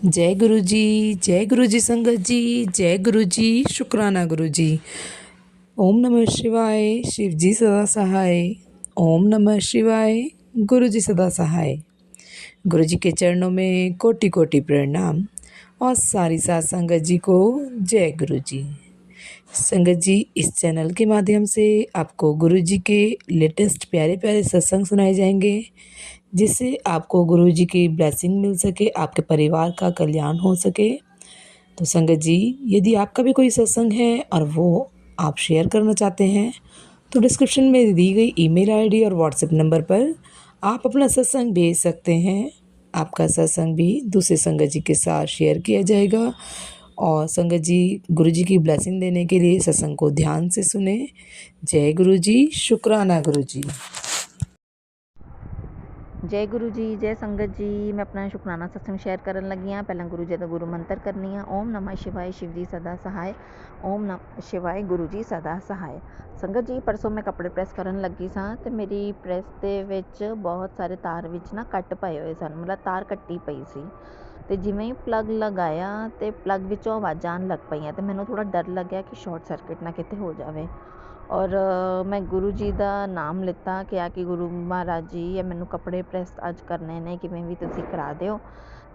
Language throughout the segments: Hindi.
जय गुरु जी संगत जी, जय गुरु जी, शुक्राना गुरु जी। ओम नमः शिवाय, शिव जी सदा सहाय। ओम नमः शिवाय, गुरु जी सदा सहाय। गुरु जी के चरणों में कोटि कोटि प्रणाम और सारी साथ संगत जी को जय गुरु जी। संगत जी, इस चैनल के माध्यम से आपको गुरु जी के लेटेस्ट प्यारे प्यारे सत्संग सुनाए जाएंगे, जिससे आपको गुरु जी की ब्लेसिंग मिल सके, आपके परिवार का कल्याण हो सके। तो संगत जी, यदि आपका भी कोई सत्संग है और वो आप शेयर करना चाहते हैं, तो डिस्क्रिप्शन में दी गई ईमेल आईडी और व्हाट्सएप नंबर पर आप अपना सत्संग भेज सकते हैं। आपका सत्संग भी दूसरे संगत जी के साथ शेयर किया जाएगा। और संगत जी, गुरु जी की ब्लेसिंग देने के लिए सत्संग को ध्यान से सुने। जय गुरु जी, शुक्राना गुरु जी। जय गुरु जी, जय संगत जी। मैं अपना शुकराना सत्संग शेयर करन लगी हाँ। पहला गुरु जी का गुरु मंत्र करनी है। ओम नमः शिवाय, शिव जी सदा सहाय। ओम नमः शिवाय, गुरु जी सदा सहाय। संगत जी, परसों मैं कपड़े ਪ੍ਰੈਸ ਕਰਨ ਲੱਗੀ ਸਾਂ ਤੇ ਮੇਰੀ ਪ੍ਰੈਸ ਦੇ ਵਿੱਚ ਬਹੁਤ ਸਾਰੇ ਤਾਰ ਵਿੱਚ ਨਾ ਕੱਟ ਪਏ ਹੋਏ ਸਨ, ਮਤਲਬ ਤਾਰ ਕੱਟੀ ਪਈ ਸੀ। ਤੇ ਜਿਵੇਂ ਹੀ ਪਲੱਗ ਲਗਾਇਆ ਤੇ ਪਲੱਗ ਵਿੱਚੋਂ ਆਵਾਜ਼ਾਂ ਆਉਣ ਲੱਗ ਪਈਆਂ ਤੇ ਮੈਨੂੰ ਥੋੜਾ ਡਰ ਲੱਗਿਆ ਕਿ ਸ਼ਾਰਟ ਸਰਕਟ ਨਾ ਕਿਤੇ ਹੋ ਜਾਵੇ। ਔਰ ਮੈਂ ਗੁਰੂ ਜੀ ਦਾ ਨਾਮ ਲਿੱਤਾ, ਕਿਹਾ ਕਿ ਗੁਰੂ ਮਹਾਰਾਜ ਜੀ, ਇਹ ਮੈਨੂੰ ਕੱਪੜੇ ਪ੍ਰੈਸ ਅੱਜ ਕਰਨੇ ਨੇ, ਕਿਵੇਂ ਵੀ ਤੁਸੀਂ ਕਰਾ ਦਿਓ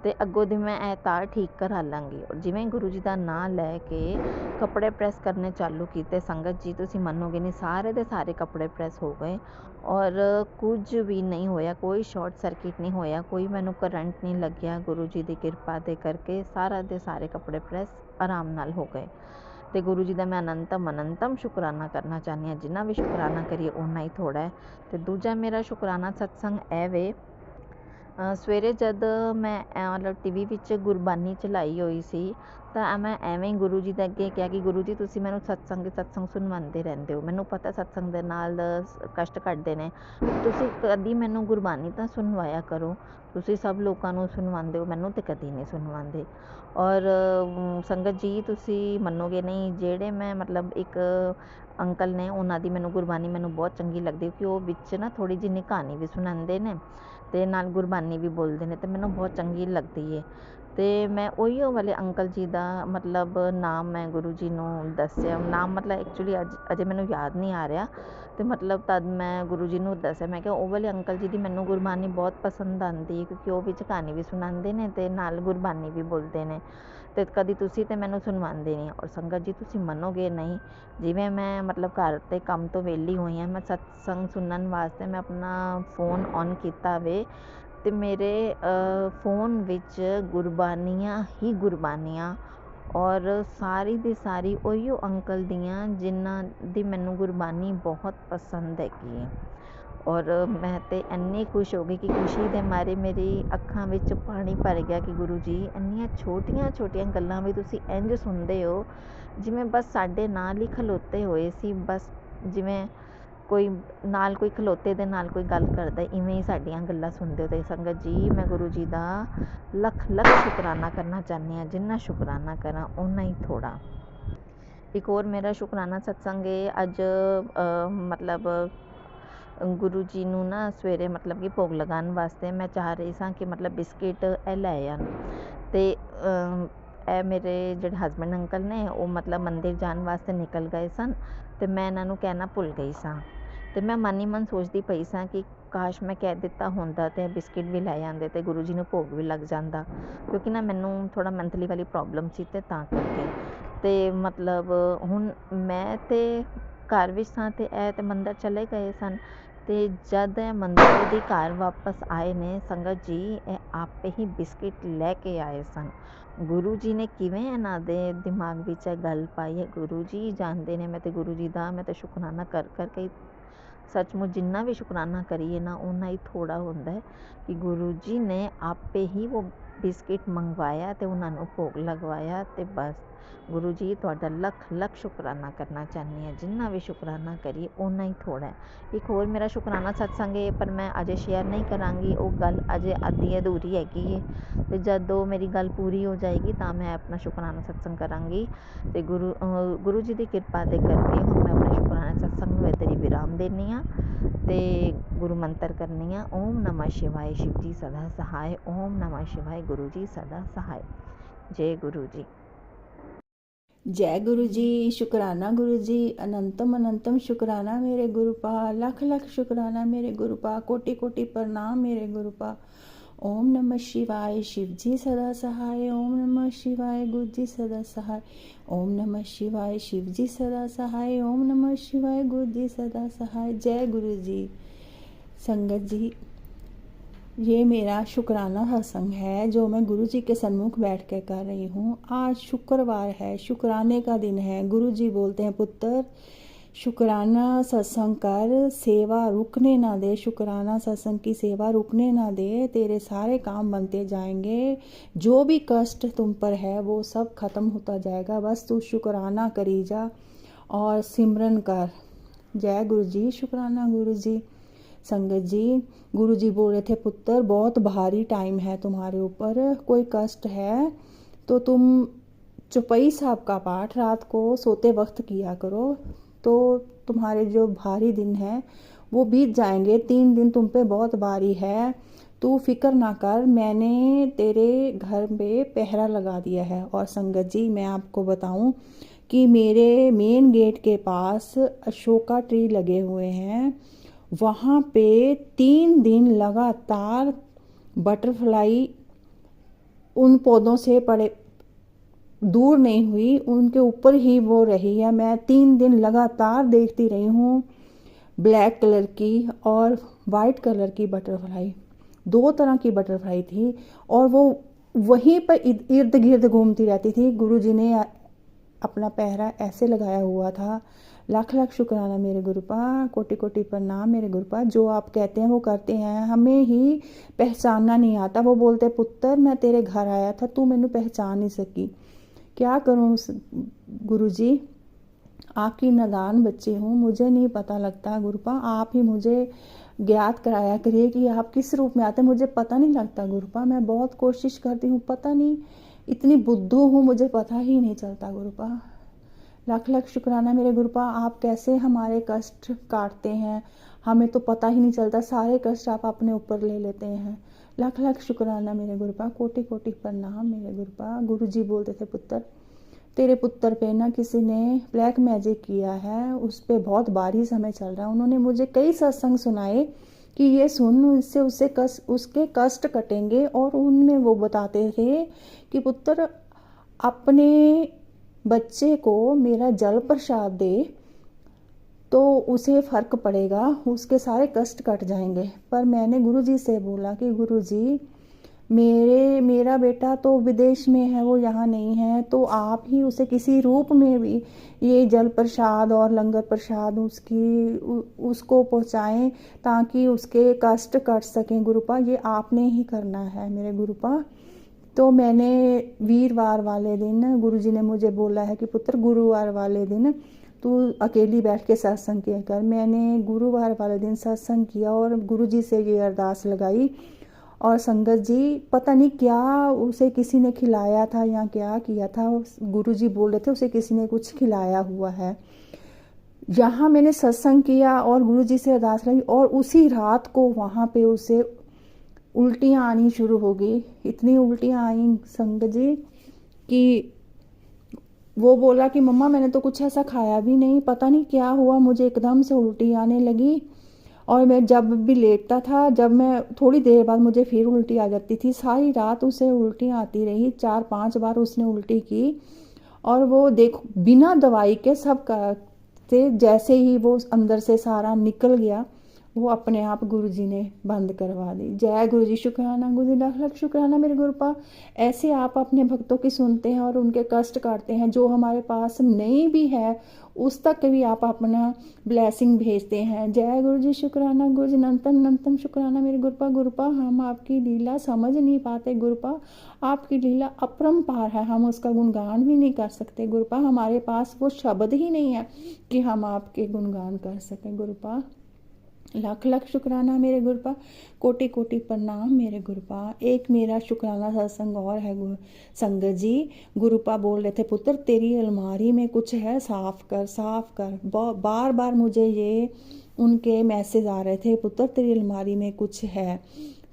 ਤੇ ਅੱਗੋਂ ਦੀ ਮੈਂ ਇਹ ਤਾਰ ਠੀਕ ਕਰਾ ਲਾਂਗੀ। ਔਰ ਜਿਵੇਂ ਗੁਰੂ ਜੀ ਦਾ ਨਾਮ ਲੈ ਕੇ ਕੱਪੜੇ ਪ੍ਰੈਸ ਕਰਨੇ ਚਾਲੂ ਕੀਤੇ, ਸੰਗਤ ਜੀ ਤੁਸੀਂ ਮੰਨੋਗੇ ਨਹੀਂ, ਸਾਰੇ ਦੇ ਸਾਰੇ ਕੱਪੜੇ ਪ੍ਰੈਸ ਹੋ ਗਏ ਔਰ ਕੁਝ ਵੀ ਨਹੀਂ ਹੋਇਆ, ਕੋਈ ਸ਼ਾਰਟ ਸਰਕਿਟ ਨਹੀਂ ਹੋਇਆ, ਕੋਈ ਮੈਨੂੰ ਕਰੰਟ ਨਹੀਂ ਲੱਗਿਆ। ਗੁਰੂ ਜੀ ਦੀ ਕਿਰਪਾ ਦੇ ਕਰਕੇ ਸਾਰਾ ਦੇ ਸਾਰੇ ਕੱਪੜੇ ਪ੍ਰੈਸ ਆਰਾਮ ਨਾਲ ਹੋ ਗਏ। ਤੇ ਗੁਰੂ ਜੀ ਦਾ ਮੈਂ ਅਨੰਤਮ ਸ਼ੁਕਰਾਨਾ ਕਰਨਾ ਚਾਹੁੰਦੀ ਹਾਂ। ਜਿੰਨਾ ਵੀ ਸ਼ੁਕਰਾਨਾ ਕਰੀਏ ਓਨਾ ਹੀ ਥੋੜ੍ਹਾ ਹੈ। ਤੇ ਦੂਜਾ ਮੇਰਾ ਸ਼ੁਕਰਾਨਾ ਸਤਸੰਗ ਇਹ ਵੇ, ਸਵੇਰੇ ਜਦ ਮੈਂ ਮਤਲਬ TV ਵਿੱਚ ਗੁਰਬਾਣੀ ਚਲਾਈ ਹੋਈ ਸੀ ਤਾਂ ਮੈਂ ਐਵੇਂ ਹੀ ਗੁਰੂ ਜੀ ਦੇ ਅੱਗੇ ਕਿਹਾ ਕਿ ਗੁਰੂ ਜੀ, ਤੁਸੀਂ ਮੈਨੂੰ ਸਤਸੰਗ ਸੁਣਵਾਉਂਦੇ ਰਹਿੰਦੇ ਹੋ, ਮੈਨੂੰ ਪਤਾ ਸਤਸੰਗ ਦੇ ਨਾਲ ਕਸ਼ਟ ਘੱਟਦੇ ਨੇ, ਤੁਸੀਂ ਕਦੀ ਮੈਨੂੰ ਗੁਰਬਾਣੀ ਤਾਂ ਸੁਣਵਾਇਆ ਕਰੋ। ਤੁਸੀਂ ਸਭ ਲੋਕਾਂ ਨੂੰ ਸੁਣਵਾਉਂਦੇ ਹੋ, ਮੈਨੂੰ ਤਾਂ ਕਦੀ ਨਹੀਂ ਸੁਣਵਾਉਂਦੇ। ਔਰ ਸੰਗਤ ਜੀ, ਤੁਸੀਂ ਮੰਨੋਗੇ ਨਹੀਂ, ਜਿਹੜੇ ਮੈਂ ਮਤਲਬ ਇੱਕ ਅੰਕਲ ਨੇ, ਉਹਨਾਂ ਦੀ ਮੈਨੂੰ ਗੁਰਬਾਣੀ ਮੈਨੂੰ ਬਹੁਤ ਚੰਗੀ ਲੱਗਦੀ, ਕਿ ਉਹ ਵਿੱਚ ਨਾ ਥੋੜ੍ਹੀ ਜਿਹੀ ਕਹਾਣੀ ਵੀ ਸੁਣਾਉਂਦੇ ਨੇ ਤੇ ਨਾਲ ਗੁਰਬਾਣੀ ਵੀ ਬੋਲਦੇ ਨੇ ਤੇ ਮੈਨੂੰ ਬਹੁਤ ਚੰਗੀ ਲੱਗਦੀ ਹੈ। ਤੇ ਮੈਂ ਉਹੀਓ ਵਾਲੇ ਅੰਕਲ ਜੀ ਦਾ ਮਤਲਬ ਨਾਮ ਮੈਂ ਗੁਰੂ ਜੀ ਨੂੰ ਦੱਸਿਆ। ਨਾਮ ਮਤਲਬ ਐਕਚੁਅਲੀ ਅਜੇ ਮੈਨੂੰ ਯਾਦ ਨਹੀਂ ਆ ਰਿਹਾ ਤੇ ਮਤਲਬ ਤਦ ਮੈਂ ਗੁਰੂ ਜੀ ਨੂੰ ਦੱਸਿਆ, ਮੈਂ ਕਿਹਾ ਉਹ ਵਾਲੇ ਅੰਕਲ ਜੀ ਦੀ ਮੈਨੂੰ ਗੁਰਬਾਣੀ ਬਹੁਤ ਪਸੰਦ ਆਉਂਦੀ ਹੈ, ਕਿਉਂਕਿ ਉਹ ਵਿੱਚ ਕਹਾਣੀ ਵੀ ਸੁਣਾਉਂਦੇ ਨੇ ਤੇ ਨਾਲ ਗੁਰਬਾਣੀ ਵੀ ਬੋਲਦੇ ਨੇ ਤੇ ਕਦੀ ਤੁਸੀਂ ਤੇ ਮੈਨੂੰ ਸੁਣਵਾਉਂਦੇ ਨਹੀਂ। ਔਰ ਸੰਗਤ ਜੀ, ਤੁਸੀਂ ਮੰਨੋਗੇ ਨਹੀਂ, ਜਿਵੇਂ ਮੈਂ ਮਤਲਬ ਘਰ ਤੇ ਕੰਮ ਤੋਂ ਵਿਹਲੀ ਹੋਈ ਹਾਂ, ਮੈਂ ਸਤਸੰਗ ਸੁਣਨ ਵਾਸਤੇ ਮੈਂ ਆਪਣਾ ਫੋਨ ਔਨ ਕੀਤਾ ਵੇ ਤੇ ਮੇਰੇ ਫੋਨ ਵਿੱਚ ਗੁਰਬਾਣੀਆਂ ਹੀ ਗੁਰਬਾਣੀਆਂ ਔਰ ਸਾਰੀ ਦੀ ਸਾਰੀ ਉਹੀਓ ਅੰਕਲ ਦੀਆਂ ਜਿਨ੍ਹਾਂ ਦੀ ਮੈਨੂੰ ਗੁਰਬਾਣੀ ਬਹੁਤ ਪਸੰਦ ਹੈਗੀ ਹੈ। ਔਰ ਮੈਂ ਤਾਂ ਇੰਨੀ ਖੁਸ਼ ਹੋ ਗਈ ਕਿ ਖੁਸ਼ੀ ਦੇ ਮਾਰੇ ਮੇਰੀ ਅੱਖਾਂ ਵਿੱਚ ਪਾਣੀ ਭਰ ਗਿਆ ਕਿ ਗੁਰੂ ਜੀ, ਇੰਨੀਆਂ ਛੋਟੀਆਂ ਛੋਟੀਆਂ ਗੱਲਾਂ ਵੀ ਤੁਸੀਂ ਇੰਝ ਸੁਣਦੇ ਹੋ ਜਿਵੇਂ ਬਸ ਸਾਡੇ ਨਾਲ ਹੀ ਖਲੋਤੇ ਹੋਏ ਸੀ। ਬਸ ਜਿਵੇਂ ਕੋਈ ਨਾਲ ਕੋਈ ਖਲੋਤੇ ਦੇ ਨਾਲ ਕੋਈ ਗੱਲ ਕਰਦਾ, ਇਵੇਂ ਹੀ ਸਾਡੀਆਂ ਗੱਲਾਂ ਸੁਣਦੇ ਹੋ। ਅਤੇ ਸੰਗਤ ਜੀ, ਮੈਂ ਗੁਰੂ ਜੀ ਦਾ ਲੱਖ ਲੱਖ ਸ਼ੁਕਰਾਨਾ ਕਰਨਾ ਚਾਹੁੰਦੀ ਹਾਂ। ਜਿੰਨਾ ਸ਼ੁਕਰਾਨਾ ਕਰਾਂ ਓਨਾ ਹੀ ਥੋੜ੍ਹਾ। ਇੱਕ ਹੋਰ ਮੇਰਾ ਸ਼ੁਕਰਾਨਾ ਸਤਸੰਗ ਹੈ। ਅੱਜ ਮਤਲਬ ਗੁਰੂ ਜੀ ਨੂੰ ਨਾ ਸਵੇਰੇ ਮਤਲਬ ਕਿ ਭੋਗ ਲਗਾਉਣ ਵਾਸਤੇ ਮੈਂ ਚਾਹ ਰਹੀ ਸਾਂ ਕਿ ਮਤਲਬ ਬਿਸਕਿਟ ਇਹ ਲੈ ਆਉਣ। ਅਤੇ ਇਹ ਮੇਰੇ ਜਿਹੜੇ ਹਸਬੈਂਡ ਅੰਕਲ ਨੇ, ਉਹ ਮਤਲਬ ਮੰਦਿਰ ਜਾਣ ਵਾਸਤੇ ਨਿਕਲ ਗਏ ਸਨ ਅਤੇ ਮੈਂ ਇਹਨਾਂ ਨੂੰ ਕਹਿਣਾ ਭੁੱਲ ਗਈ ਸਾਂ। ਅਤੇ ਮੈਂ ਮਨ ਹੀ ਮਨ ਸੋਚਦੀ ਪਈ ਸਾਂ ਕਿ ਕਾਸ਼ ਮੈਂ ਕਹਿ ਦਿੱਤਾ ਹੁੰਦਾ ਅਤੇ ਬਿਸਕਿਟ ਵੀ ਲੈ ਆਉਂਦੇ ਅਤੇ ਗੁਰੂ ਜੀ ਨੂੰ ਭੋਗ ਵੀ ਲੱਗ ਜਾਂਦਾ, ਕਿਉਂਕਿ ਨਾ ਮੈਨੂੰ ਥੋੜ੍ਹਾ ਮੰਥਲੀ ਵਾਲੀ ਪ੍ਰੋਬਲਮ ਸੀ ਅਤੇ ਤਾਂ ਕਰਕੇ। ਅਤੇ ਮਤਲਬ ਹੁਣ ਮੈਂ ਤਾਂ ਘਰ ਵਿੱਚ ਸਾਂ ਅਤੇ ਇਹ ਤਾਂ ਮੰਦਰ ਚਲੇ ਗਏ ਸਨ। ਅਤੇ ਜਦ ਇਹ ਮੰਦਰ ਦੀ ਘਰ ਵਾਪਸ ਆਏ ਨੇ, ਸੰਗਤ ਜੀ, ਇਹ ਆਪੇ ਹੀ ਬਿਸਕਿਟ ਲੈ ਕੇ ਆਏ ਸਨ। ਗੁਰੂ ਜੀ ਨੇ ਕਿਵੇਂ ਇਹਨਾਂ ਦੇ ਦਿਮਾਗ ਵਿੱਚ ਇਹ ਗੱਲ ਪਾਈ ਹੈ, ਗੁਰੂ ਜੀ ਜਾਣਦੇ ਨੇ। ਮੈਂ ਤਾਂ ਗੁਰੂ ਜੀ ਦਾ ਮੈਂ ਤਾਂ ਸ਼ੁਕਰਾਨਾ ਕਰ ਕਰਕੇ ਸੱਚਮੁੱਚ ਜਿੰਨਾ ਵੀ ਸ਼ੁਕਰਾਨਾ ਕਰੀਏ ਨਾ ਓਨਾ ਹੀ ਥੋੜ੍ਹਾ ਹੁੰਦਾ ਹੈ ਕਿ ਗੁਰੂ ਜੀ ਨੇ ਆਪੇ ਹੀ ਉਹ ਬਿਸਕਿਟ ਮੰਗਵਾਇਆ ਅਤੇ ਉਹਨਾਂ ਨੂੰ ਭੋਗ ਲਗਵਾਇਆ। ਅਤੇ ਬਸ ਗੁਰੂ ਜੀ, ਤੁਹਾਡਾ ਲੱਖ ਲੱਖ ਸ਼ੁਕਰਾਨਾ ਕਰਨਾ ਚਾਹੁੰਦੀ ਹਾਂ। ਜਿੰਨਾ ਵੀ ਸ਼ੁਕਰਾਨਾ ਕਰੀਏ ਓਨਾ ਹੀ ਥੋੜ੍ਹਾ ਹੈ। ਇੱਕ ਹੋਰ ਮੇਰਾ ਸ਼ੁਕਰਾਨਾ ਸਤਸੰਗ ਹੈ, ਪਰ ਮੈਂ ਅਜੇ ਸ਼ੇਅਰ ਨਹੀਂ ਕਰਾਂਗੀ, ਉਹ ਗੱਲ ਅਜੇ ਅੱਧੀ ਅਧੂਰੀ ਹੈਗੀ ਹੈ। ਅਤੇ ਜਦੋਂ ਮੇਰੀ ਗੱਲ ਪੂਰੀ ਹੋ ਜਾਏਗੀ ਤਾਂ ਮੈਂ ਆਪਣਾ ਸ਼ੁਕਰਾਨਾ ਸਤਸੰਗ ਕਰਾਂਗੀ। ਅਤੇ ਗੁਰੂ ਜੀ ਦੀ ਕਿਰਪਾ ਦੇ ਕਰਕੇ ਹੁਣ ਮੈਂ ਆਪਣੇ ਸ਼ੁਕਰਾਨਾ ਸਤਸੰਗ ਨੂੰ ਇੱਧਰ ਹੀ ਵਿਰਾਮ ਦਿੰਦੀ ਹਾਂ। ਤੇ ਗੁਰੂ ਮੰਤਰ ਕਰਨੀ ਆ। ਓਮ ਨਮः शिवाय शिव जी सदा सहाय। ओम नमः शिवाय गुरु जी सदा सहाय। जय गुरु जी। जय गुरु जी, शुक्राना गुरु जी, अनंतम अनंतम शुक्राना मेरे गुरुपा, लख लख शुक्राना मेरे गुरुपा, कोटि कोटि प्रणाम मेरे गुरुपा। ओम नमः शिवाय शिव जी सदा सहाय। ओम नमः शिवाय गुरु जी सदा सहाय। ओम नमः शिवाय शिव जी सदा सहाय। ओम नमः शिवाय गुरु जी सदा सहाय। जय गुरु जी। संगत जी, ये मेरा शुक्राना सत्संग है जो मैं गुरु जी के सन्मुख बैठ कर कर रही हूँ। आज शुक्रवार है, शुक्राने का दिन है। गुरु जी बोलते हैं, पुत्र शुक्राना सत्संग कर, सेवा रुकने ना दे। शुक्राना सत्संग की सेवा रुकने ना दे, तेरे सारे काम बनते जाएंगे। जो भी कष्ट तुम पर है वो सब खत्म होता जाएगा। बस तू शुक्राना करी जा और सिमरन कर। जय गुरु जी, शुक्राना गुरु जी। संगत जी, गुरु जी बोल रहे थे, पुत्र बहुत भारी टाइम है तुम्हारे ऊपर, कोई कष्ट है तो तुम चौपाई साहब का पाठ रात को सोते वक्त किया करो, तो तुम्हारे जो भारी दिन है वो बीत जाएंगे। 3 दिन तुम पे बहुत भारी है, तू फिक्र ना कर, मैंने तेरे घर पे पहरा लगा दिया है। और संगत जी, मैं आपको बताऊं कि मेरे मेन गेट के पास अशोका ट्री लगे हुए हैं। वहाँ पे 3 दिन लगातार बटरफ्लाई उन पौधों से पड़े दूर नहीं हुई, उनके ऊपर ही वो रही है। मैं 3 दिन लगातार देखती रही हूँ। ब्लैक कलर की और वाइट कलर की बटरफ्लाई, 2 तरह की बटरफ्लाई थी और वो वहीं पर इर्द गिर्द घूमती रहती थी। गुरु जी ने अपना पहरा ऐसे लगाया हुआ था। लाख लाख शुक्राना मेरे गुरुपा, कोटि कोटि प्रणाम मेरे गुरुपा। जो आप कहते हैं वो करते हैं, हमें ही पहचानना नहीं आता। वो बोलते, पुत्र मैं तेरे घर आया था, तू मैनू पहचान नहीं सकी, क्या करूँ गुरु जी, आपकी नादान बच्ची हूँ, मुझे नहीं पता लगता। गुरुपा आप ही मुझे ज्ञात कराया करिए कि आप किस रूप में आते, मुझे पता नहीं लगता गुरुपा। मैं बहुत कोशिश करती हूँ, पता नहीं इतनी बुद्धू हूँ, मुझे पता ही नहीं चलता गुरुपा। लाख लाख शुक्राना मेरे गुरुपा, आप कैसे हमारे कष्ट काटते हैं, हमें तो पता ही नहीं चलता, सारे कष्ट आप अपने ऊपर ले लेते हैं। लाख लाख शुक्राना मेरे गुरुपा, कोटि कोटि प्रणाम मेरे गुरुपा। गुरु जी बोलते थे, पुत्र तेरे पुत्र पे ना किसी ने ब्लैक मैजिक किया है, उस पर बहुत भारी समय चल रहा है। उन्होंने मुझे कई सत्संग सुनाए कि ये सुन, इससे उसके कष्ट कटेंगे। और उनमें वो बताते थे कि पुत्र अपने बच्चे को मेरा जल प्रसाद दे तो उसे फ़र्क पड़ेगा, उसके सारे कष्ट कट जाएंगे। पर मैंने गुरु जी से बोला कि गुरु जी मेरा बेटा तो विदेश में है, वो यहाँ नहीं है, तो आप ही उसे किसी रूप में भी ये जल प्रसाद और लंगर प्रसाद उसको पहुँचाएं ताकि उसके कष्ट कट सकें। गुरुपा ये आपने ही करना है मेरे गुरुपा। तो मैंने वीरवार वाले दिन गुरुजी ने मुझे बोला है कि पुत्र गुरुवार वाले दिन तू अकेली बैठ के सत्संग किया कर। मैंने गुरुवार वाले दिन सत्संग किया और गुरुजी से ये अरदास लगाई। और संगत जी, पता नहीं क्या उसे किसी ने खिलाया था या क्या किया था, गुरुजी बोल रहे थे उसे किसी ने कुछ खिलाया हुआ है। यहाँ मैंने सत्संग किया और गुरुजी से अरदास लगाई और उसी रात को वहाँ पे उसे उल्टियाँ आनी शुरू हो गई। इतनी उल्टियाँ आई संगत जी कि वो बोला कि मम्मा मैंने तो कुछ ऐसा खाया भी नहीं, पता नहीं क्या हुआ, मुझे एकदम से उल्टी आने लगी। और मैं जब भी लेटता था, जब मैं थोड़ी देर बाद मुझे फिर उल्टी आ जाती थी। सारी रात उसे उल्टियाँ आती रही, 4-5 बार उसने उल्टी की। और वो देखो बिना दवाई के सब से जैसे ही वो अंदर से सारा निकल गया, वो अपने आप गुरु जी ने बंद करवा दी। जय गुरु जी, शुक्राना गुरु जी, लाख लाख शुक्राना मेरे गुरुपा। ऐसे आप अपने भक्तों की सुनते हैं और उनके कष्ट काटते हैं। जो हमारे पास नहीं भी है उस तक भी आप अपना ब्लेसिंग भेजते हैं। जय गुरु जी, शुक्राना गुरु जी, अनंतम अनंतम शुक्राना मेरे गुरुपा। गुरुपा हम आपकी लीला समझ नहीं पाते गुरुपा, आपकी लीला अपरंपार है, हम उसका गुणगान भी नहीं कर सकते गुरुपा। हमारे पास वो शब्द ही नहीं है कि हम आपके गुणगान कर सकें गुरुपा। लाख लाख शुक्राना मेरे गुरुपा, कोटि कोटि प्रणाम मेरे गुरुपा। एक मेरा शुक्राना सत्संग और है संगत जी। गुरुपा बोल रहे थे, पुत्र तेरी अलमारी में कुछ है, साफ कर साफ कर। बार बार मुझे ये उनके मैसेज आ रहे थे, पुत्र तेरी अलमारी में कुछ है,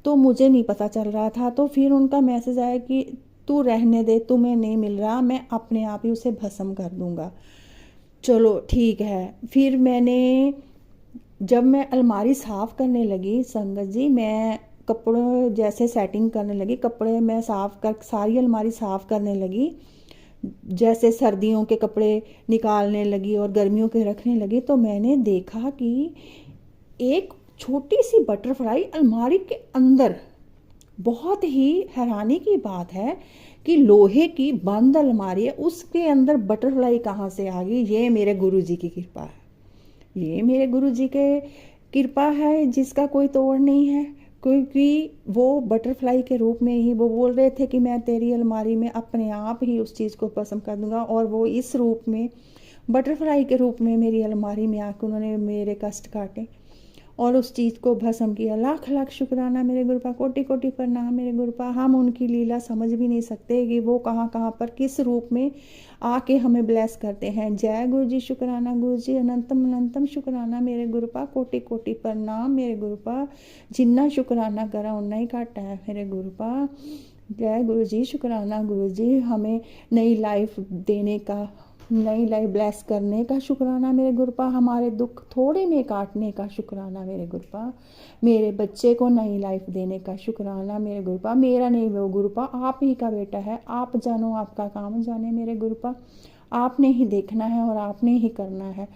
तो मुझे नहीं पता चल रहा था। तो फिर उनका मैसेज आया कि तू रहने दे, तुम्हें नहीं मिल रहा, मैं अपने आप ही उसे भस्म कर दूंगा। चलो ठीक है। फिर जब मैं अलमारी साफ़ करने लगी संगत जी, मैं कपड़ों जैसे सेटिंग करने लगी, कपड़े मैं सारी अलमारी साफ़ करने लगी, जैसे सर्दियों के कपड़े निकालने लगी और गर्मियों के रखने लगी, तो मैंने देखा कि एक छोटी सी बटरफ्लाई अलमारी के अंदर। बहुत ही हैरानी की बात है कि लोहे की बंद अलमारी है, उसके अंदर बटरफ्लाई कहाँ से आ गई। ये मेरे गुरुजी की कृपा है, ये मेरे गुरुजी के कृपा है जिसका कोई तोड़ नहीं है। क्योंकि वो बटरफ्लाई के रूप में ही वो बोल रहे थे कि मैं तेरी अलमारी में अपने आप ही उस चीज़ को पसंद कर दूंगा, और वो इस रूप में बटरफ्लाई के रूप में मेरी अलमारी में आकर उन्होंने मेरे कष्ट काटे और उस चीज़ को भस्म किया। लाख लाख शुक्राना मेरे गुरुपा, कोटि कोटि प्रणाम मेरे गुरुपा। हम उनकी लीला समझ भी नहीं सकते कि वो कहाँ कहाँ पर किस रूप में आके हमें ब्लेस करते हैं। जय गुरु जी, शुक्राना गुरु जी, अनंतम अनंतम शुक्राना मेरे गुरुपा, कोटि कोटि प्रणाम मेरे गुरुपा। जिन्ना शुक्राना करा उन्ना ही घट है मेरे गुरुपा। जय गुरु जी, शुक्राना गुरु जी, हमें नई लाइफ देने का, नई लाइफ ब्लेस करने का शुक्राना मेरे गुरुपा। हमारे दुख थोड़े में काटने का शुक्राना मेरे गुरुपा। मेरे बच्चे को नई लाइफ देने का शुक्राना मेरे गुरुपा। मेरा नहीं वो गुरुपा, आप ही का बेटा है, आप जानो आपका काम जाने मेरे गुरुपा। आपने ही देखना है और आपने ही करना है।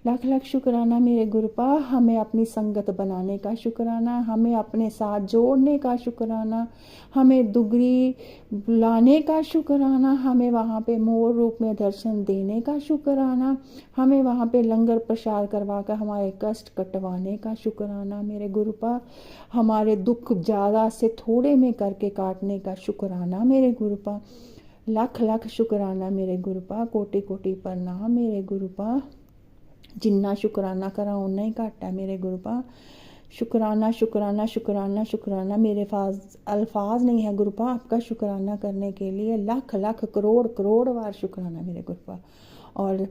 लाख लाख शुक्राना मेरे गुरुपा। हमें अपनी संगत बनाने का शुक्राना, हमें अपने साथ जोड़ने का शुक्राना, हमें दुगरी बुलाने का शुक्राना, हमें वहाँ पे मोर रूप में दर्शन देने का शुक्राना, हमें वहाँ पे लंगर प्रसाद करवा कर हमारे कष्ट कटवाने का शुक्राना मेरे गुरुपा। हमारे दुख ज़्यादा से थोड़े में करके काटने का शुक्राना मेरे गुरुपा। लाख लाख शुक्राना मेरे गुरुपा, कोटि कोटि प्रणाम मेरे गुरुपा। जिन्ना शुक्राना करा उन्ना ही घट है मेरे गुरुपा। शुक्राना शुक्राना शुक्राना शुक्राना, मेरे अल्फाज नहीं है गुरुपा आपका शुक्राना करने के लिए। लाख लाख करोड़ करोड़ बार शुक्राना मेरे गुरुपा। और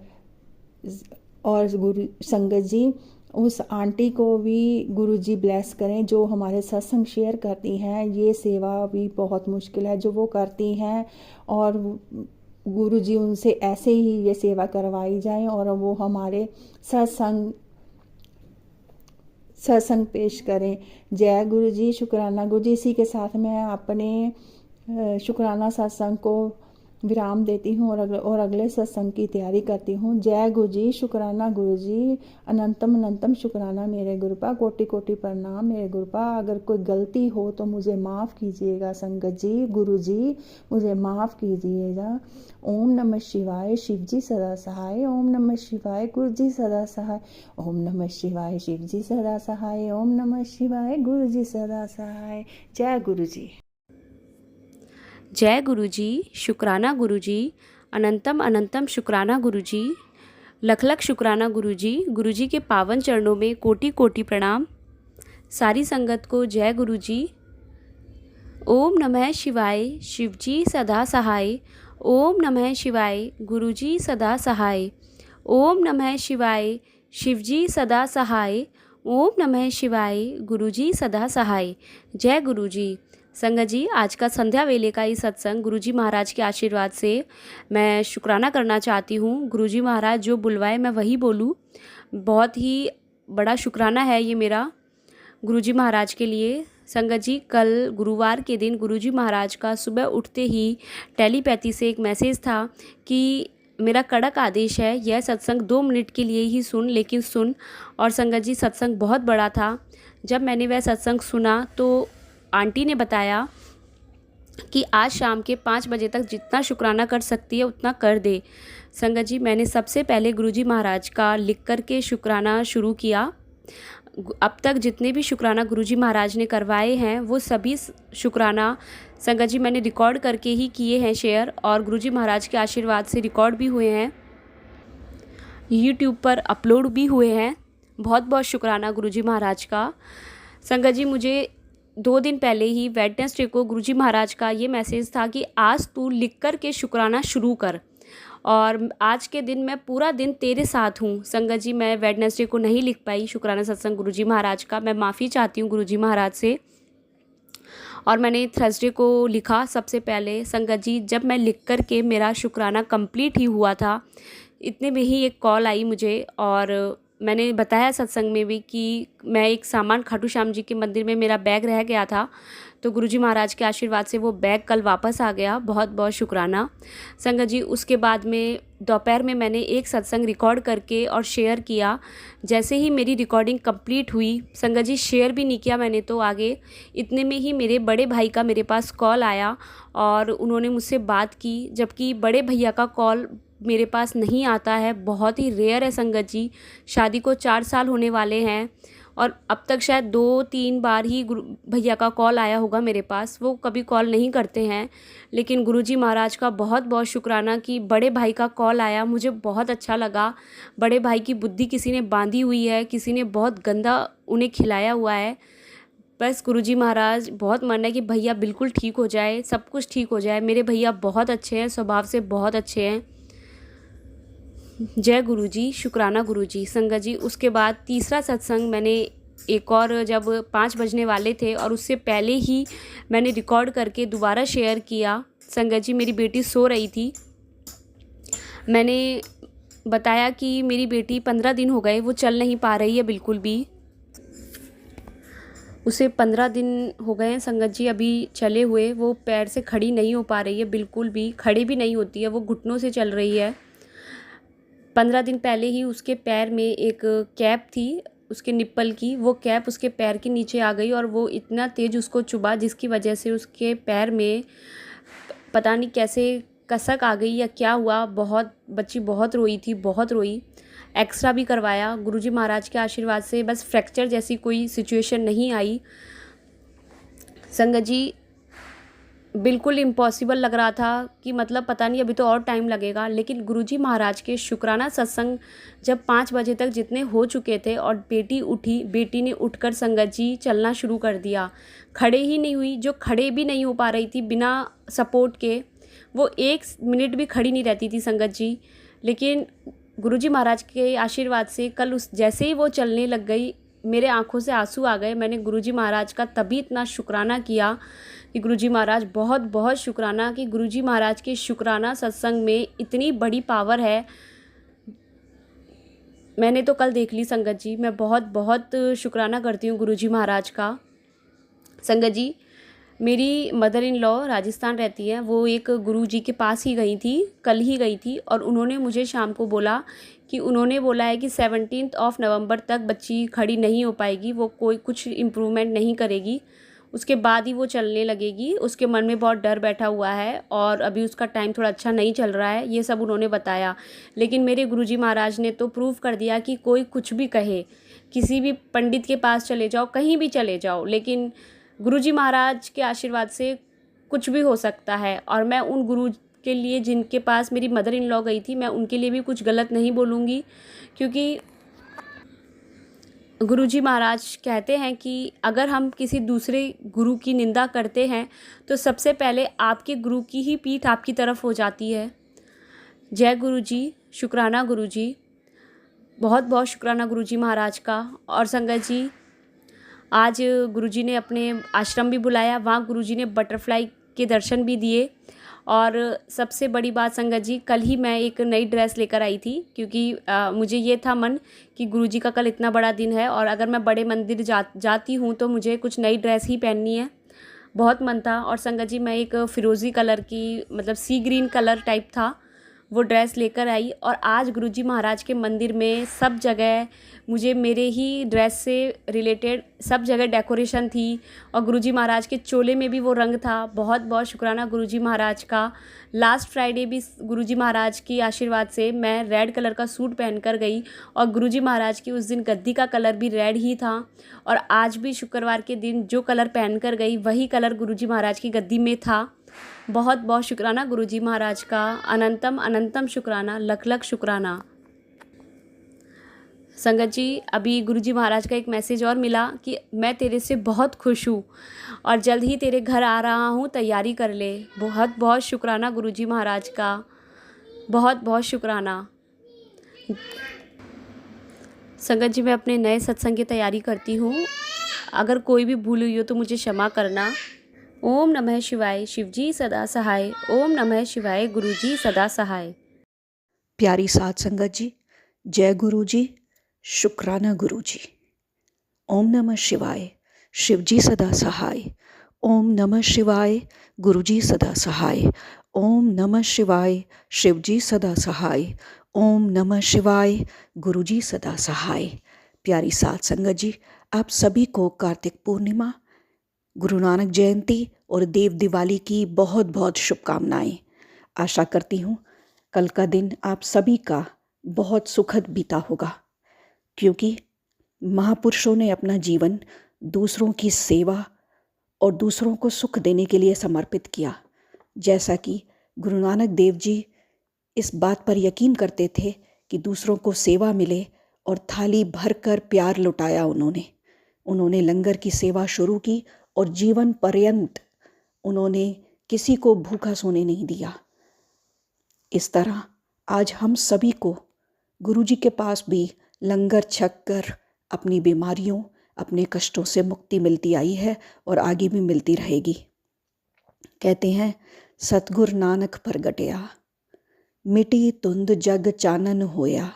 गुरु संगत जी, उस आंटी को भी गुरु जी ब्लेस करें जो हमारे सत्संग शेयर करती हैं। ये सेवा भी बहुत मुश्किल है जो वो करती हैं, और गुरु जी उनसे ऐसे ही ये सेवा करवाई जाए और वो हमारे सत्संग पेश करें। जय गुरु जी, शुक्राना गुरु जी। इसी के साथ मैं अपने शुक्राना सत्संग को विराम देती हूँ और अगले सत्संग की तैयारी करती हूँ। जय गुरु जी, शुक्राना गुरु जी, अनंतम अनंतम शुक्राना मेरे गुरुपा, कोटि कोटि प्रणाम मेरे गुरुपा। अगर कोई गलती हो तो मुझे माफ़ कीजिएगा संगत जी, गुरु जी मुझे माफ़ कीजिएगा। ओम नमः शिवाय, शिव जी सदा सहाय। ओम नमः शिवाय, गुरु जी सदा सहाय। ओम नमः शिवाय, शिव जी सदा सहाय। ओम नमः शिवाय, गुरु जी सदा सहाय। जय गुरु जी। जय गुरु जी, शुक्राना गुरु जी, अनंतम अनंतम शुक्राना गुरु जी, लख लख शुक्राना गुरु जी के पावन चरणों में कोटि कोटि प्रणाम। सारी संगत को जय गुरु जी। ओम नमः शिवाय, शिव जी सदा सहाय। ओम नमः शिवाय, गुरु जी सदा सहाय। ओम नमः शिवाय, शिव जी सदा सहाय। ओम नमः शिवाय, गुरु जी सदा सहाय। जय गुरु जी। संगत जी, आज का संध्या वेले का ये सत्संग गुरुजी महाराज के आशीर्वाद से मैं शुक्राना करना चाहती हूँ। गुरुजी महाराज जो बुलवाए मैं वही बोलूँ। बहुत ही बड़ा शुक्राना है ये मेरा गुरुजी महाराज के लिए। संगत जी, कल गुरुवार के दिन गुरुजी महाराज का सुबह उठते ही टेलीपैथी से एक मैसेज था कि मेरा कड़क आदेश है, यह सत्संग 2 मिनट के लिए ही सुन, लेकिन सुन। और संगत जी, सत्संग बहुत बड़ा था। जब मैंने वह सत्संग सुना तो आंटी ने बताया कि आज शाम के 5 बजे तक जितना शुक्राना कर सकती है उतना कर दे। संगत जी, मैंने सबसे पहले गुरुजी महाराज का लिख कर के शुक्राना शुरू किया। अब तक जितने भी शुक्राना गुरुजी महाराज ने करवाए हैं वो सभी शुक्राना संगत जी मैंने रिकॉर्ड करके ही किए हैं शेयर, और गुरुजी महाराज के आशीर्वाद से रिकॉर्ड भी हुए हैं, यूट्यूब पर अपलोड भी हुए हैं। बहुत बहुत शुक्राना गुरुजी महाराज का। संगत जी, मुझे 2 दिन पहले ही वेडनेसडे को गुरुजी महाराज का ये मैसेज था कि आज तू लिख कर के शुक्राना शुरू कर। और आज के दिन मैं पूरा दिन तेरे साथ हूँ। संगत जी, मैं वेडनेसडे को नहीं लिख पाई शुक्राना सत्संग गुरुजी महाराज का, मैं माफ़ी चाहती हूँ गुरुजी महाराज से। और मैंने थर्सडे को लिखा सबसे पहले। संगत जी, जब मैं लिख कर के मेरा शुक्राना कंप्लीट ही हुआ था, इतने में ही एक कॉल आई मुझे, और मैंने बताया सत्संग में भी कि मैं एक सामान खाटू श्याम जी के मंदिर में मेरा बैग रह गया था, तो गुरुजी महाराज के आशीर्वाद से वो बैग कल वापस आ गया। बहुत बहुत शुक्राना संगत जी। उसके बाद में दोपहर में मैंने एक सत्संग रिकॉर्ड करके और शेयर किया। जैसे ही मेरी रिकॉर्डिंग कंप्लीट हुई संगत जी, शेयर भी नहीं किया मैंने तो आगे, इतने में ही मेरे बड़े भाई का मेरे पास कॉल आया और उन्होंने मुझसे बात की, जबकि बड़े भैया का कॉल मेरे पास नहीं आता है, बहुत ही रेयर है संगत जी। शादी को 4 साल होने वाले हैं और अब तक शायद 2-3 बार ही भैया का कॉल आया होगा मेरे पास, वो कभी कॉल नहीं करते हैं। लेकिन गुरुजी महाराज का बहुत बहुत शुक्राना कि बड़े भाई का कॉल आया, मुझे बहुत अच्छा लगा। बड़े भाई की बुद्धि किसी ने बांधी हुई है, किसी ने बहुत गंदा उन्हें खिलाया हुआ है। बस गुरुजी महाराज बहुत मन है कि भैया बिल्कुल ठीक हो जाए, सब कुछ ठीक हो जाए। मेरे भैया बहुत अच्छे हैं, स्वभाव से बहुत अच्छे हैं। जय गुरुजी, शुक्राना गुरुजी। संगत जी, उसके बाद तीसरा सत्संग मैंने एक और जब 5 बजने वाले थे और उससे पहले ही मैंने रिकॉर्ड करके दोबारा शेयर किया। संगत जी, मेरी बेटी सो रही थी, मैंने बताया कि मेरी बेटी 15 दिन हो गए, वो चल नहीं पा रही है बिल्कुल भी, उसे 15 दिन हो गए हैं संगत जी अभी चले हुए। वो पैर से खड़ी नहीं हो पा रही है बिल्कुल भी, खड़ी भी नहीं होती है, वो घुटनों से चल रही है। 15 दिन पहले ही उसके पैर में एक कैप थी उसके निप्पल की, वो कैप उसके पैर के नीचे आ गई और वो इतना तेज़ उसको चुभा जिसकी वजह से उसके पैर में पता नहीं कैसे कसक आ गई या क्या हुआ। बहुत बच्ची बहुत रोई थी, बहुत रोई। एक्सरा भी करवाया गुरुजी महाराज के आशीर्वाद से, बस फ्रैक्चर जैसी कोई सिचुएशन नहीं आई। संगत जी, बिल्कुल इम्पॉसिबल लग रहा था कि मतलब पता नहीं अभी तो और टाइम लगेगा, लेकिन गुरुजी महाराज के शुक्राना सत्संग जब 5 बजे तक जितने हो चुके थे और बेटी उठी, बेटी ने उठकर संगत जी चलना शुरू कर दिया। खड़े ही नहीं हुई, जो खड़े भी नहीं हो पा रही थी बिना सपोर्ट के, वो 1 मिनट भी खड़ी नहीं रहती थी संगत जी। लेकिन गुरुजी महाराज के आशीर्वाद से कल उस जैसे ही वो चलने लग गई, मेरे आंखों से आंसू आ गए। मैंने गुरुजी महाराज का तभी इतना शुक्राना किया कि गुरुजी महाराज बहुत बहुत शुक्राना कि गुरुजी महाराज के शुक्राना सत्संग में इतनी बड़ी पावर है। मैंने तो कल देख ली संगत जी, मैं बहुत बहुत शुक्राना करती हूँ गुरुजी महाराज का। संगत जी, मेरी मदर इन लॉ राजस्थान रहती है, वो एक गुरुजी के पास ही गई थी, कल ही गई थी, और उन्होंने मुझे शाम को बोला कि उन्होंने बोला है कि 17 नवंबर तक बच्ची खड़ी नहीं हो पाएगी, वो कोई कुछ इम्प्रूवमेंट नहीं करेगी, उसके बाद ही वो चलने लगेगी। उसके मन में बहुत डर बैठा हुआ है और अभी उसका टाइम थोड़ा अच्छा नहीं चल रहा है, ये सब उन्होंने बताया। लेकिन मेरे गुरुजी महाराज ने तो प्रूव कर दिया कि कोई कुछ भी कहे, किसी भी पंडित के पास चले जाओ, कहीं भी चले जाओ, लेकिन गुरुजी महाराज के आशीर्वाद से कुछ भी हो सकता है। और मैं उन गुरु के लिए जिनके पास मेरी मदर इन लॉ गई थी, मैं उनके लिए भी कुछ गलत नहीं बोलूँगी, क्योंकि गुरुजी महाराज कहते हैं कि अगर हम किसी दूसरे गुरु की निंदा करते हैं तो सबसे पहले आपके गुरु की ही पीठ आपकी तरफ हो जाती है। जय गुरुजी, शुक्राना गुरुजी, बहुत बहुत शुक्राना गुरुजी महाराज का। और संगत जी, आज गुरुजी ने अपने आश्रम भी बुलाया, वहाँ गुरुजी ने बटरफ्लाई के दर्शन भी दिए। और सबसे बड़ी बात संगत जी, कल ही मैं एक नई ड्रेस लेकर आई थी, क्योंकि मुझे ये था मन कि गुरुजी का कल इतना बड़ा दिन है और अगर मैं बड़े मंदिर जाती हूँ तो मुझे कुछ नई ड्रेस ही पहननी है, बहुत मन था। और संगत जी, मैं एक फ़िरोज़ी कलर की, मतलब सी ग्रीन कलर टाइप था, वो ड्रेस लेकर आई। और आज गुरुजी महाराज के मंदिर में सब जगह मुझे मेरे ही ड्रेस से रिलेटेड सब जगह डेकोरेशन थी, और गुरुजी महाराज के चोले में भी वो रंग था। बहुत बहुत शुक्राना गुरुजी महाराज का। लास्ट फ्राइडे भी गुरुजी महाराज की आशीर्वाद से मैं रेड कलर का सूट पहनकर गई, और गुरुजी महाराज की उस दिन गद्दी का कलर भी रेड ही था। और आज भी शुक्रवार के दिन जो कलर पहनकर गई वही कलर गुरुजी महाराज की गद्दी में था। बहुत बहुत शुक्राना गुरुजी महाराज का, अनंतम अनंतम शुक्राना, लख लख शुक्राना। संगत जी, अभी गुरुजी महाराज का एक मैसेज और मिला कि मैं तेरे से बहुत खुश हूँ और जल्द ही तेरे घर आ रहा हूँ, तैयारी कर ले। बहुत बहुत शुक्राना गुरुजी महाराज का। बहुत बहुत शुक्राना। संगत जी, मैं अपने नए सत्संग की तैयारी करती हूँ। अगर कोई भी भूल हुई हो तो मुझे क्षमा करना। ओम नमः शिवाय, शिवजी सदा सहाय। ओम नमः शिवाय, गुरुजी सदा सहाय। प्यारी साध संगत जी, जय गुरु जी, शुक्राना गुरु जी। ओम नमः शिवाय, शिवजी सदा सहाय। ओम नमः शिवाय, गुरुजी सदा सहाय। ओम नमः शिवाय, शिवजी सदा सहाय। ओम नमः शिवाय, गुरुजी सदा सहाय। प्यारी साध संगत जी, आप सभी को कार्तिक पूर्णिमा, गुरु नानक जयंती और देव दिवाली की बहुत बहुत शुभकामनाएं। आशा करती हूँ कल का दिन आप सभी का बहुत सुखद बीता होगा, क्योंकि महापुरुषों ने अपना जीवन दूसरों की सेवा और दूसरों को सुख देने के लिए समर्पित किया। जैसा कि गुरु नानक देव जी इस बात पर यकीन करते थे कि दूसरों को सेवा मिले, और थाली भरकर प्यार लुटाया उन्होंने लंगर की सेवा शुरू की और जीवन पर्यंत उन्होंने किसी को भूखा सोने नहीं दिया। इस तरह आज हम सभी को गुरुजी के पास भी लंगर छक कर अपनी बीमारियों, अपने कष्टों से मुक्ति मिलती आई है और आगे भी मिलती रहेगी। कहते हैं, सतगुर नानक प्रगटया, मिटी तुंद जग चानन होया,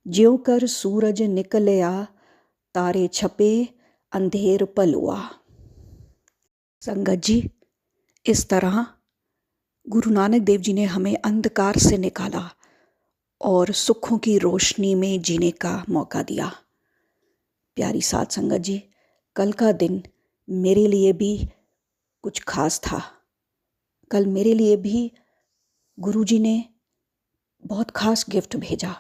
ज्यों कर सूरज निकलया, तारे छपे अंधेर पलुआ। संगत जी, इस तरह गुरु नानक देव जी ने हमें अंधकार से निकाला और सुखों की रोशनी में जीने का मौका दिया। प्यारी साध संगत जी, कल का दिन मेरे लिए भी कुछ खास था। कल मेरे लिए भी गुरुजी ने बहुत खास गिफ्ट भेजा।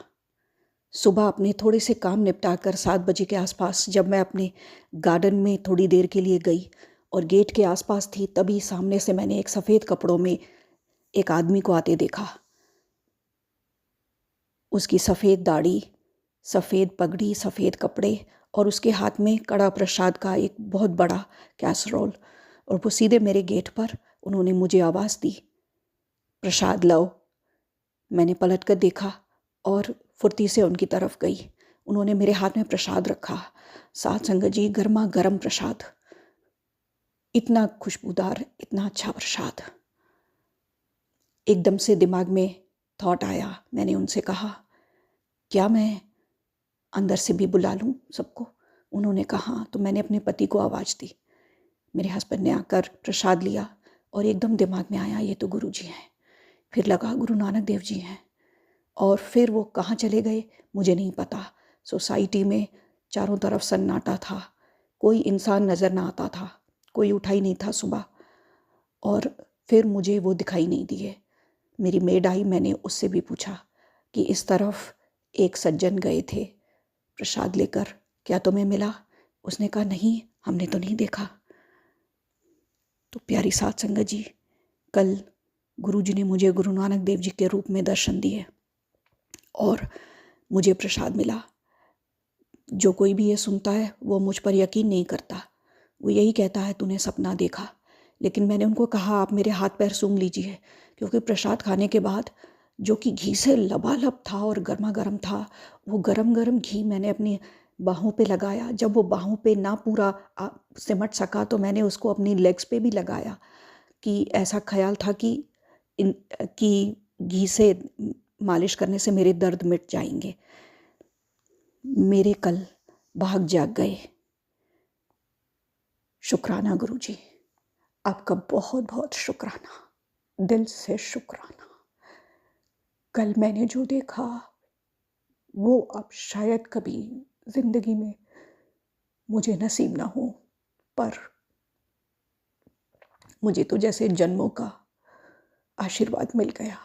सुबह अपने थोड़े से काम निपटाकर 7 बजे के आसपास जब मैं अपने गार्डन में थोड़ी देर के लिए गई और गेट के आसपास थी, तभी सामने से मैंने एक सफ़ेद कपड़ों में एक आदमी को आते देखा। उसकी सफ़ेद दाढ़ी, सफ़ेद पगड़ी, सफ़ेद कपड़े और उसके हाथ में कड़ा प्रसाद का एक बहुत बड़ा कैसरोल, और वो सीधे मेरे गेट पर उन्होंने मुझे आवाज़ दी, प्रसाद लाओ। मैंने पलट कर देखा और फुर्ती से उनकी तरफ गई। उन्होंने मेरे हाथ में प्रसाद रखा। साध संगत जी, गर्मा गर्म प्रसाद, इतना खुशबूदार, इतना अच्छा प्रसाद। एकदम से दिमाग में थॉट आया। मैंने उनसे कहा, क्या मैं अंदर से भी बुला लूँ सबको? उन्होंने कहा। तो मैंने अपने पति को आवाज़ दी। मेरे हस्बैंड ने आकर प्रसाद लिया और एकदम दिमाग में आया, ये तो गुरु जी हैं। फिर लगा गुरु नानक देव जी हैं। और फिर वो कहाँ चले गए मुझे नहीं पता। सोसाइटी में चारों तरफ सन्नाटा था, कोई इंसान नज़र ना आता था, कोई उठा ही नहीं था सुबह। और फिर मुझे वो दिखाई नहीं दिए। मेरी मेड आई, मैंने उससे भी पूछा कि इस तरफ एक सज्जन गए थे प्रसाद लेकर, क्या तुम्हें मिला? उसने कहा, नहीं, हमने तो नहीं देखा। तो प्यारी साध संगत जी, कल गुरु जी ने मुझे गुरु नानक देव जी के रूप में दर्शन दिए और मुझे प्रसाद मिला। जो कोई भी ये सुनता है वो मुझ पर यकीन नहीं करता, वो यही कहता है तूने सपना देखा। लेकिन मैंने उनको कहा, आप मेरे हाथ पैर सूंघ लीजिए, क्योंकि प्रसाद खाने के बाद जो कि घी से लबालब था और गर्मा गर्म था, वो गरम गरम घी मैंने अपनी बाहों पे लगाया। जब वो बाहों पे ना पूरा सिमट सका तो मैंने उसको अपनी लेग्स पे भी लगाया, कि ऐसा ख्याल था कि घी से मालिश करने से मेरे दर्द मिट जाएंगे। मेरे कल भाग जाग गए। शुक्राना गुरु जी, आपका बहुत बहुत शुक्राना, दिल से शुक्राना। कल मैंने जो देखा वो अब शायद कभी ज़िंदगी में मुझे नसीब ना हो, पर मुझे तो जैसे जन्मों का आशीर्वाद मिल गया।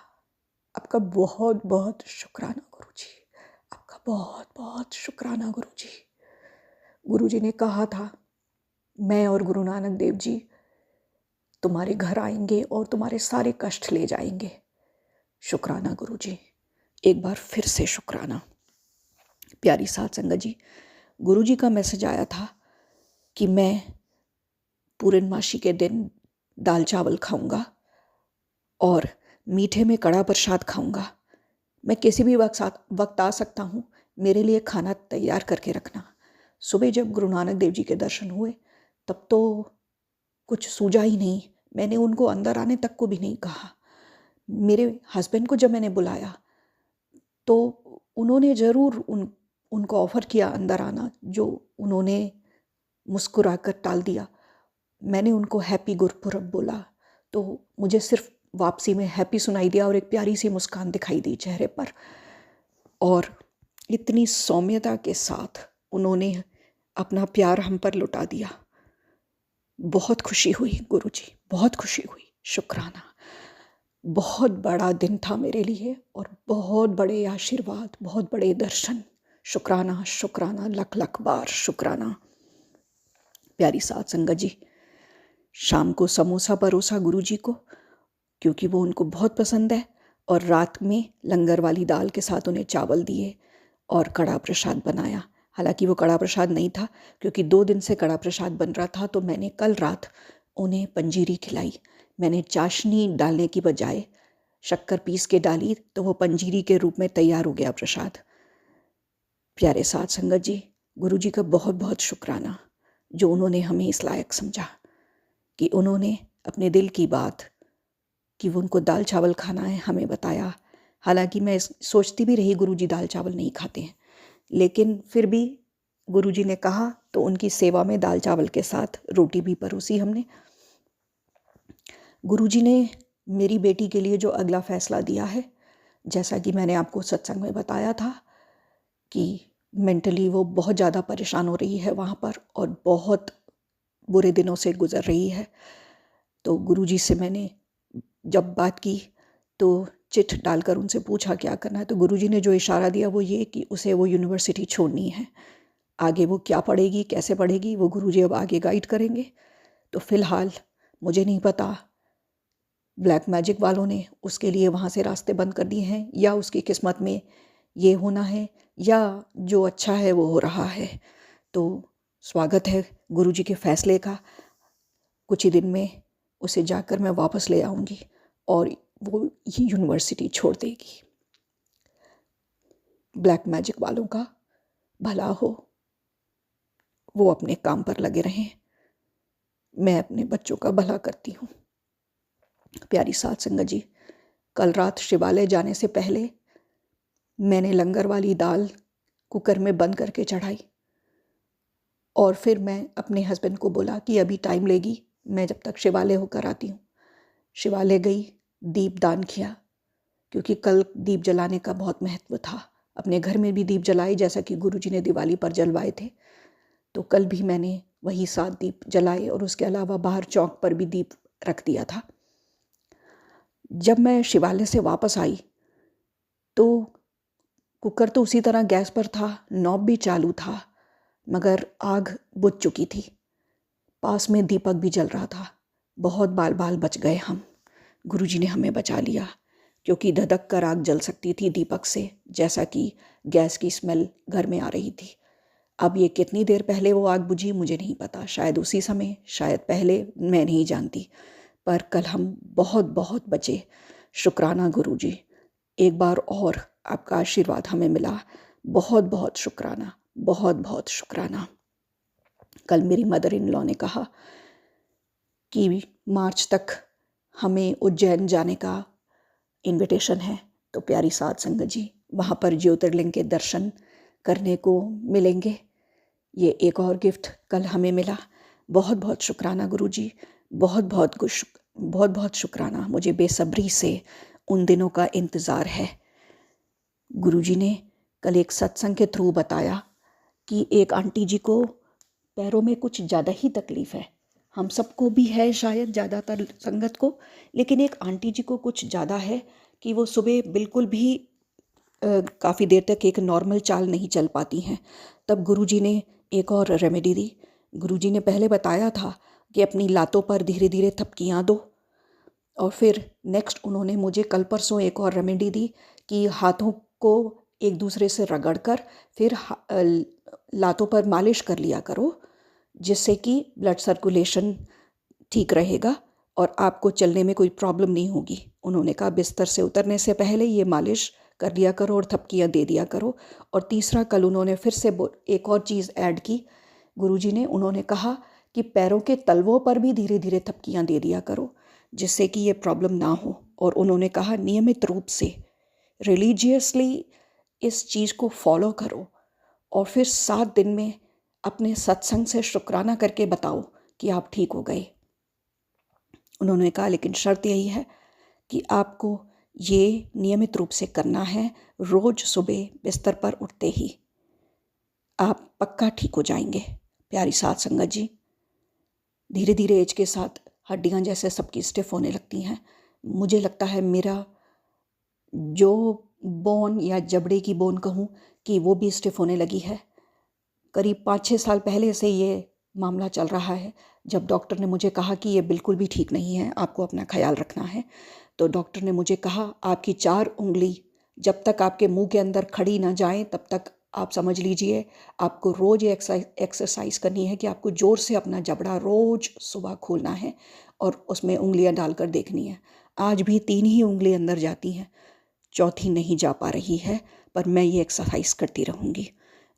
आपका बहुत बहुत शुक्राना गुरु जी, आपका बहुत बहुत शुक्राना गुरु जी। गुरु जी ने कहा था, मैं और गुरु नानक देव जी तुम्हारे घर आएंगे और तुम्हारे सारे कष्ट ले जाएंगे। शुक्राना गुरु जी, एक बार फिर से शुक्राना। प्यारी साध संगत जी, गुरु जी का मैसेज आया था कि मैं पूर्णमासी के दिन दाल चावल खाऊंगा और मीठे में कड़ा प्रसाद खाऊंगा। मैं किसी भी वक्त आ सकता हूँ, मेरे लिए खाना तैयार करके रखना। सुबह जब गुरु नानक देव जी के दर्शन हुए तब तो कुछ सूझा ही नहीं। मैंने उनको अंदर आने तक को भी नहीं कहा। मेरे हस्बैंड को जब मैंने बुलाया तो उन्होंने ज़रूर उनको ऑफ़र किया अंदर आना, जो उन्होंने मुस्कुरा कर टाल दिया। मैंने उनको हैप्पी गुरपुरब बोला तो मुझे सिर्फ वापसी में हैप्पी सुनाई दिया और एक प्यारी सी मुस्कान दिखाई दी चेहरे पर। और इतनी सौम्यता के साथ उन्होंने अपना प्यार हम पर लुटा दिया। बहुत खुशी हुई गुरुजी, बहुत खुशी हुई। शुक्राना। बहुत बड़ा दिन था मेरे लिए और बहुत बड़े आशीर्वाद, बहुत बड़े दर्शन। शुक्राना, शुक्राना, लख लख बार शुक्राना। प्यारी साथ संगत जी, शाम को समोसा परोसा गुरुजी को, क्योंकि वो उनको बहुत पसंद है, और रात में लंगर वाली दाल के साथ उन्हें चावल दिए और कड़ा प्रसाद बनाया। हालांकि वो कड़ा प्रसाद नहीं था, क्योंकि 2 दिन से कड़ा प्रसाद बन रहा था, तो मैंने कल रात उन्हें पंजीरी खिलाई। मैंने चाशनी डालने की बजाय शक्कर पीस के डाली, तो वो पंजीरी के रूप में तैयार हो गया प्रसाद। प्यारे साथ संगत जी, गुरुजी का बहुत बहुत शुक्राना, जो उन्होंने हमें इस लायक समझा कि उन्होंने अपने दिल की बात कि वो उनको दाल चावल खाना है हमें बताया। हालांकि मैं सोचती भी रही गुरुजी दाल चावल नहीं खाते हैं, लेकिन फिर भी गुरुजी ने कहा तो उनकी सेवा में दाल चावल के साथ रोटी भी परोसी हमने। गुरुजी ने मेरी बेटी के लिए जो अगला फ़ैसला दिया है, जैसा कि मैंने आपको सत्संग में बताया था कि मेंटली वो बहुत ज़्यादा परेशान हो रही है वहाँ पर और बहुत बुरे दिनों से गुज़र रही है। तो गुरुजी से मैंने जब बात की तो चिट डालकर उनसे पूछा क्या करना है, तो गुरुजी ने जो इशारा दिया वो ये कि उसे वो यूनिवर्सिटी छोड़नी है। आगे वो क्या पढ़ेगी, कैसे पढ़ेगी, वो गुरुजी अब आगे गाइड करेंगे। तो फ़िलहाल मुझे नहीं पता ब्लैक मैजिक वालों ने उसके लिए वहाँ से रास्ते बंद कर दिए हैं, या उसकी किस्मत में ये होना है, या जो अच्छा है वो हो रहा है। तो स्वागत है गुरुजी के फ़ैसले का। कुछ ही दिन में उसे जाकर मैं वापस ले आऊँगी और वो ये यूनिवर्सिटी छोड़ देगी। ब्लैक मैजिक वालों का भला हो, वो अपने काम पर लगे रहें। मैं अपने बच्चों का भला करती हूँ। प्यारी साथ संगत जी, कल रात शिवालय जाने से पहले मैंने लंगर वाली दाल कुकर में बंद करके चढ़ाई, और फिर मैं अपने हस्बैंड को बोला कि अभी टाइम लेगी, मैं जब तक शिवालय होकर आती हूँ। शिवालय गई, दीप दान किया, क्योंकि कल दीप जलाने का बहुत महत्व था। अपने घर में भी दीप जलाए, जैसा कि गुरुजी ने दिवाली पर जलवाए थे। तो कल भी मैंने वही 7 दीप जलाए, और उसके अलावा बाहर चौक पर भी दीप रख दिया था। जब मैं शिवालय से वापस आई तो कुकर तो उसी तरह गैस पर था, नॉब भी चालू था, मगर आग बुझ चुकी थी। पास में दीपक भी जल रहा था। बहुत बाल बाल बच गए हम। गुरुजी ने हमें बचा लिया, क्योंकि धधक कर आग जल सकती थी दीपक से, जैसा कि गैस की स्मेल घर में आ रही थी। अब ये कितनी देर पहले वो आग बुझी मुझे नहीं पता, शायद उसी समय, शायद पहले, मैं नहीं जानती। पर कल हम बहुत बहुत बचे। शुक्राना गुरुजी, एक बार और आपका आशीर्वाद हमें मिला। बहुत बहुत शुक्राना, बहुत बहुत शुक्राना। कल मेरी मदर इन लॉ ने कहा कि मार्च तक हमें उज्जैन जाने का इनविटेशन है। तो प्यारी साथ संगत जी, वहाँ पर ज्योतिर्लिंग के दर्शन करने को मिलेंगे। ये एक और गिफ्ट कल हमें मिला। बहुत बहुत शुक्राना गुरुजी, बहुत बहुत शुक्राना। मुझे बेसब्री से उन दिनों का इंतज़ार है। गुरुजी ने कल एक सत्संग के थ्रू बताया कि एक आंटी जी को पैरों में कुछ ज़्यादा ही तकलीफ़ है। हम सबको भी है शायद, ज़्यादातर संगत को, लेकिन एक आंटी जी को कुछ ज़्यादा है कि वो सुबह बिल्कुल भी काफ़ी देर तक एक नॉर्मल चाल नहीं चल पाती हैं। तब गुरुजी ने एक और रेमेडी दी। गुरुजी ने पहले बताया था कि अपनी लातों पर धीरे धीरे थपकियाँ दो, और फिर नेक्स्ट उन्होंने मुझे कल परसों एक और रेमेडी दी कि हाथों को एक दूसरे से रगड़कर फिर लातों पर मालिश कर लिया करो, जिससे कि ब्लड सर्कुलेशन ठीक रहेगा और आपको चलने में कोई प्रॉब्लम नहीं होगी। उन्होंने कहा बिस्तर से उतरने से पहले ये मालिश कर लिया करो और थपकियाँ दे दिया करो। और तीसरा, कल उन्होंने फिर से एक और चीज़ ऐड की गुरुजी ने। उन्होंने कहा कि पैरों के तलवों पर भी धीरे धीरे थपकियाँ दे दिया करो, जिससे कि ये प्रॉब्लम ना हो। और उन्होंने कहा नियमित रूप से रिलीजियसली इस चीज़ को फॉलो करो और फिर 7 दिन में अपने सत्संग से शुक्राना करके बताओ कि आप ठीक हो गए। उन्होंने कहा लेकिन शर्त यही है कि आपको ये नियमित रूप से करना है, रोज़ सुबह बिस्तर पर उठते ही। आप पक्का ठीक हो जाएंगे। प्यारी साथ संगत जी, धीरे धीरे एज के साथ हड्डियां जैसे सबकी स्टिफ होने लगती हैं। मुझे लगता है मेरा जो बोन या जबड़े की बोन कहूँ कि वो भी स्टिफ होने लगी है। करीब 5-6 साल पहले से ये मामला चल रहा है। जब डॉक्टर ने मुझे कहा कि ये बिल्कुल भी ठीक नहीं है, आपको अपना ख्याल रखना है, तो डॉक्टर ने मुझे कहा आपकी 4 उंगली जब तक आपके मुंह के अंदर खड़ी ना जाए तब तक आप समझ लीजिए आपको रोज़ ये एक्सरसाइज करनी है कि आपको ज़ोर से अपना जबड़ा रोज़ सुबह खोलना है और उसमें उंगलियां डालकर देखनी है। आज भी 3 ही उंगली अंदर जाती हैं, चौथी नहीं जा पा रही है, पर मैं ये एक्सरसाइज करती रहूँगी।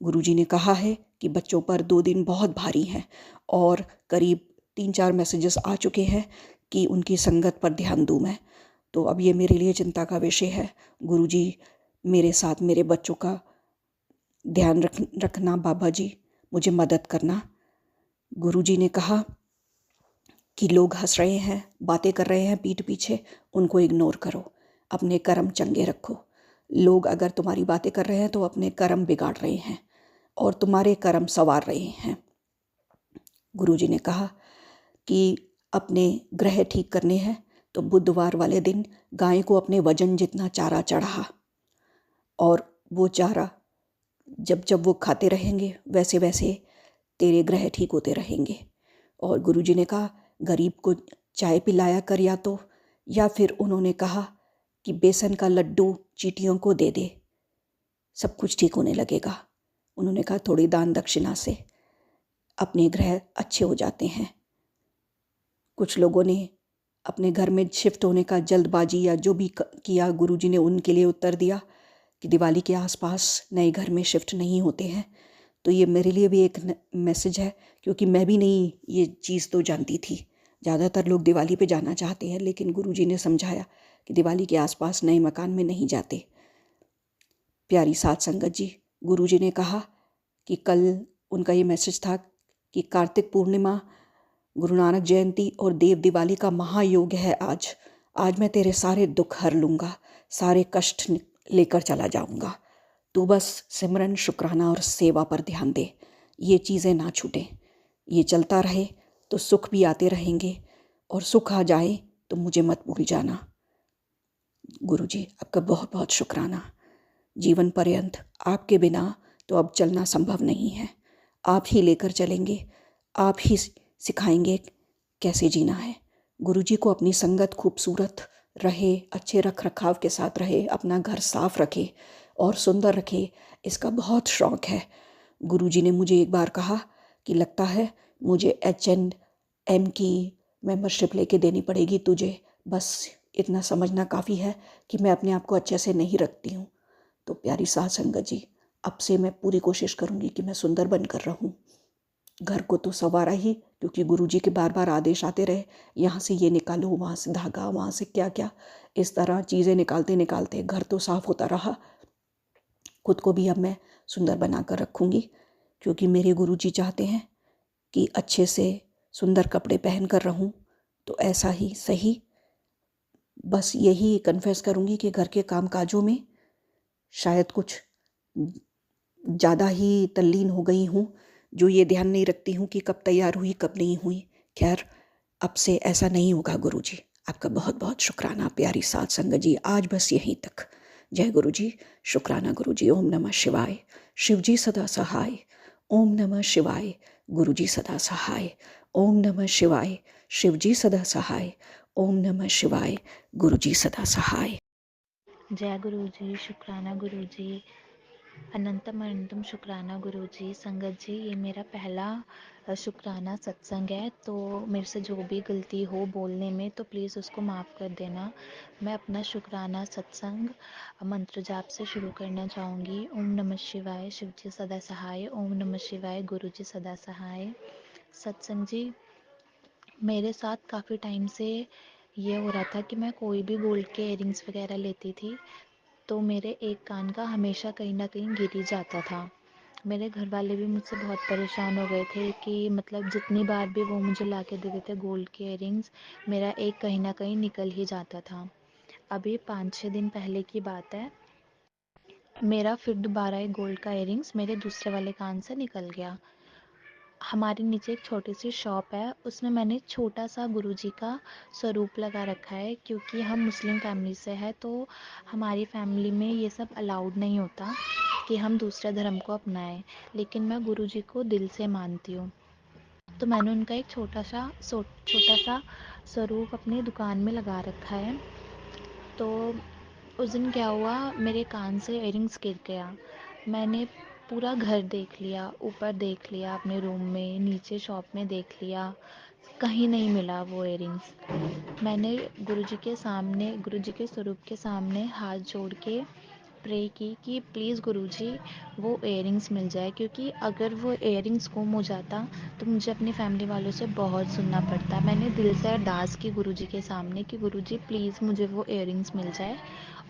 गुरुजी ने कहा है कि बच्चों पर 2 दिन बहुत भारी हैं और करीब 3-4 मैसेजेस आ चुके हैं कि उनकी संगत पर ध्यान दूँ मैं। तो अब ये मेरे लिए चिंता का विषय है। गुरुजी मेरे साथ मेरे बच्चों का ध्यान रखना, बाबा जी मुझे मदद करना। गुरुजी ने कहा कि लोग हंस रहे हैं, बातें कर रहे हैं पीठ पीछे, उनको इग्नोर करो, अपने कर्म चंगे रखो। लोग अगर तुम्हारी बातें कर रहे हैं तो अपने कर्म बिगाड़ रहे हैं और तुम्हारे कर्म संवार रहे हैं। गुरुजी ने कहा कि अपने ग्रह ठीक करने हैं तो बुधवार वाले दिन गाय को अपने वजन जितना चारा चढ़ा, और वो चारा जब जब वो खाते रहेंगे वैसे वैसे तेरे ग्रह ठीक होते रहेंगे। और गुरुजी ने कहा गरीब को चाय पिलाया कर, या फिर उन्होंने कहा कि बेसन का लड्डू चींटियों को दे दे, सब कुछ ठीक होने लगेगा। उन्होंने कहा थोड़ी दान दक्षिणा से अपने ग्रह अच्छे हो जाते हैं। कुछ लोगों ने अपने घर में शिफ्ट होने का जल्दबाजी या जो भी किया, गुरुजी ने उनके लिए उत्तर दिया कि दिवाली के आसपास नए घर में शिफ्ट नहीं होते हैं। तो ये मेरे लिए भी एक मैसेज है, क्योंकि मैं भी नहीं ये चीज़ तो जानती थी। ज़्यादातर लोग दिवाली पे जाना चाहते हैं, लेकिन गुरुजी ने समझाया कि दिवाली के आसपास नए मकान में नहीं जाते। प्यारी साथ संगत जी, गुरुजी ने कहा कि कल उनका ये मैसेज था कि कार्तिक पूर्णिमा, गुरु नानक जयंती और देव दिवाली का महायोग है आज मैं तेरे सारे दुख हर लूँगा, सारे कष्ट लेकर चला जाऊँगा। तू बस सिमरन, शुक्राना और सेवा पर ध्यान दे। ये चीज़ें ना छूटें, ये चलता रहे तो सुख भी आते रहेंगे, और सुख आ जाए तो मुझे मत भूल जाना। गुरुजी आपका बहुत बहुत शुक्राना। जीवन पर्यंत आपके बिना तो अब चलना संभव नहीं है। आप ही लेकर चलेंगे, आप ही सिखाएंगे कैसे जीना है। गुरुजी को अपनी संगत खूबसूरत रहे, अच्छे रख रखाव के साथ रहे, अपना घर साफ रखे और सुंदर रखे, इसका बहुत शौक़ है। गुरुजी ने मुझे एक बार कहा कि लगता है मुझे H&M की मेंबरशिप लेके देनी पड़ेगी तुझे, बस इतना समझना काफ़ी है कि मैं अपने आप को अच्छे से नहीं रखती हूँ। तो प्यारी साथ संगत जी, अब से मैं पूरी कोशिश करूँगी कि मैं सुंदर बनकर रहूँ। घर को तो संवारा ही, क्योंकि गुरुजी के बार बार आदेश आते रहे, यहाँ से ये निकालो, वहाँ से धागा, वहाँ से क्या क्या, इस तरह चीज़ें निकालते निकालते घर तो साफ़ होता रहा। खुद को भी अब मैं सुंदर बना कर रखूँगी, क्योंकि मेरे गुरुजी चाहते हैं कि अच्छे से सुंदर कपड़े पहन कर रहूँ, तो ऐसा ही सही। बस यही कन्फेस करूँगी कि घर के कामकाजों में शायद कुछ ज़्यादा ही तल्लीन हो गई हूँ, जो ये ध्यान नहीं रखती हूँ कि कब तैयार हुई कब नहीं हुई। खैर, अब से ऐसा नहीं होगा गुरुजी। आपका बहुत बहुत शुक्राना प्यारी साथ संगत जी। आज बस यहीं तक। जय गुरुजी, शुक्राना गुरुजी। ओम नमः शिवाय। शिवजी सदा सहाय। ओम नमः शिवाय। गुरुजी सदा सहाय। ओम नमः शिवाय। शिवजी सदा सहाय। ओम नमः शिवाय। गुरुजी सदा सहाय। जय गुरु जी, शुक्राना गुरु जी। अनंतम अनंतम शुक्राना गुरुजी। संगत जी, ये मेरा पहला शुक्राना सत्संग है, तो मेरे से जो भी गलती हो बोलने में तो प्लीज़ उसको माफ़ कर देना। मैं अपना शुक्राना सत्संग मंत्र जाप से शुरू करना चाहूँगी। ओम नमः शिवाय, शिव जी सदा सहाय। ओम नमः शिवाय, गुरु जी सदा सहाय। सत्संग जी, मेरे साथ काफ़ी टाइम से ये हो रहा था कि मैं कोई भी गोल्ड के इयररिंग्स वगैरह लेती थी तो मेरे एक कान का हमेशा कहीं ना कहीं गिर ही जाता था। मेरे घर वाले भी मुझसे बहुत परेशान हो गए थे कि मतलब जितनी बार भी वो मुझे ला के देते थे गोल्ड के इयररिंग्स, मेरा एक कहीं ना कहीं निकल ही जाता था। अभी 5-6 दिन पहले की बात है, मेरा फिर दोबारा एक गोल्ड का इयररिंग्स मेरे दूसरे वाले कान से निकल गया। हमारे नीचे एक छोटी सी शॉप है, उसमें मैंने छोटा सा गुरुजी का स्वरूप लगा रखा है, क्योंकि हम मुस्लिम फैमिली से है तो हमारी फैमिली में ये सब अलाउड नहीं होता कि हम दूसरे धर्म को अपनाएं। लेकिन मैं गुरुजी को दिल से मानती हूँ, तो मैंने उनका एक छोटा सा स्वरूप अपनी दुकान में लगा रखा है। तो उस दिन क्या हुआ, मेरे कान से इयररिंग्स गिर गया। मैंने पूरा घर देख लिया, ऊपर देख लिया, अपने रूम में, नीचे शॉप में देख लिया, कहीं नहीं मिला वो इयररिंग्स। मैंने गुरुजी के स्वरूप के सामने हाथ जोड़ के प्रे की कि प्लीज़ गुरुजी वो इयररिंग्स मिल जाए, क्योंकि अगर वो इयररिंग्स गुम हो जाता तो मुझे अपनी फैमिली वालों से बहुत सुनना पड़ता। मैंने दिल से अरदास की गुरुजी के सामने कि गुरुजी प्लीज़ मुझे वो इयररिंग्स मिल जाए।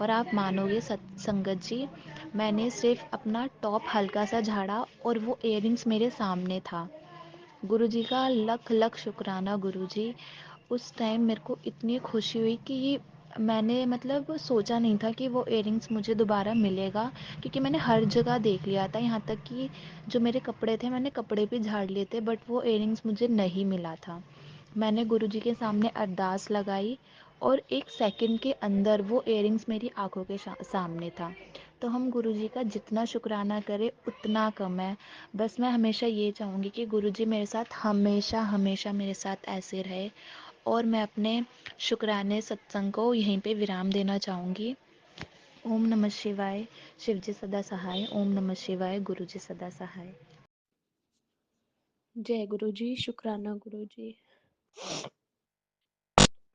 और आप मानोगे संगत जी, मैंने सिर्फ अपना टॉप हल्का सा झाड़ा और वो इयररिंग्स मेरे सामने था। गुरुजी का लख लख शुक्राना गुरुजी। उस टाइम मेरे को इतनी खुशी हुई कि मैंने मतलब सोचा नहीं था कि वो इयररिंग्स मुझे दोबारा मिलेगा, क्योंकि मैंने हर जगह देख लिया था, यहाँ तक कि जो मेरे कपड़े थे मैंने कपड़े भी झाड़ लिए थे, बट वो इयररिंग्स मुझे नहीं मिला था। मैंने गुरुजी के सामने अरदास लगाई और एक सेकंड के अंदर वो इयररिंग्स मेरी आंखों के सामने था। तो हम गुरुजी का जितना शुक्राना करें उतना कम है। बस मैं हमेशा ये चाहूँगी कि गुरुजी मेरे साथ हमेशा हमेशा मेरे साथ ऐसे रहे। और मैं अपने शुक्राने सत्संग को यहीं पे विराम देना चाहूँगी। ओम नमः शिवाय, शिव जी सदा सहाय। ओम नमः शिवाय, गुरु जी सदा सहाय। जय गुरु जी, शुक्राना गुरु जी।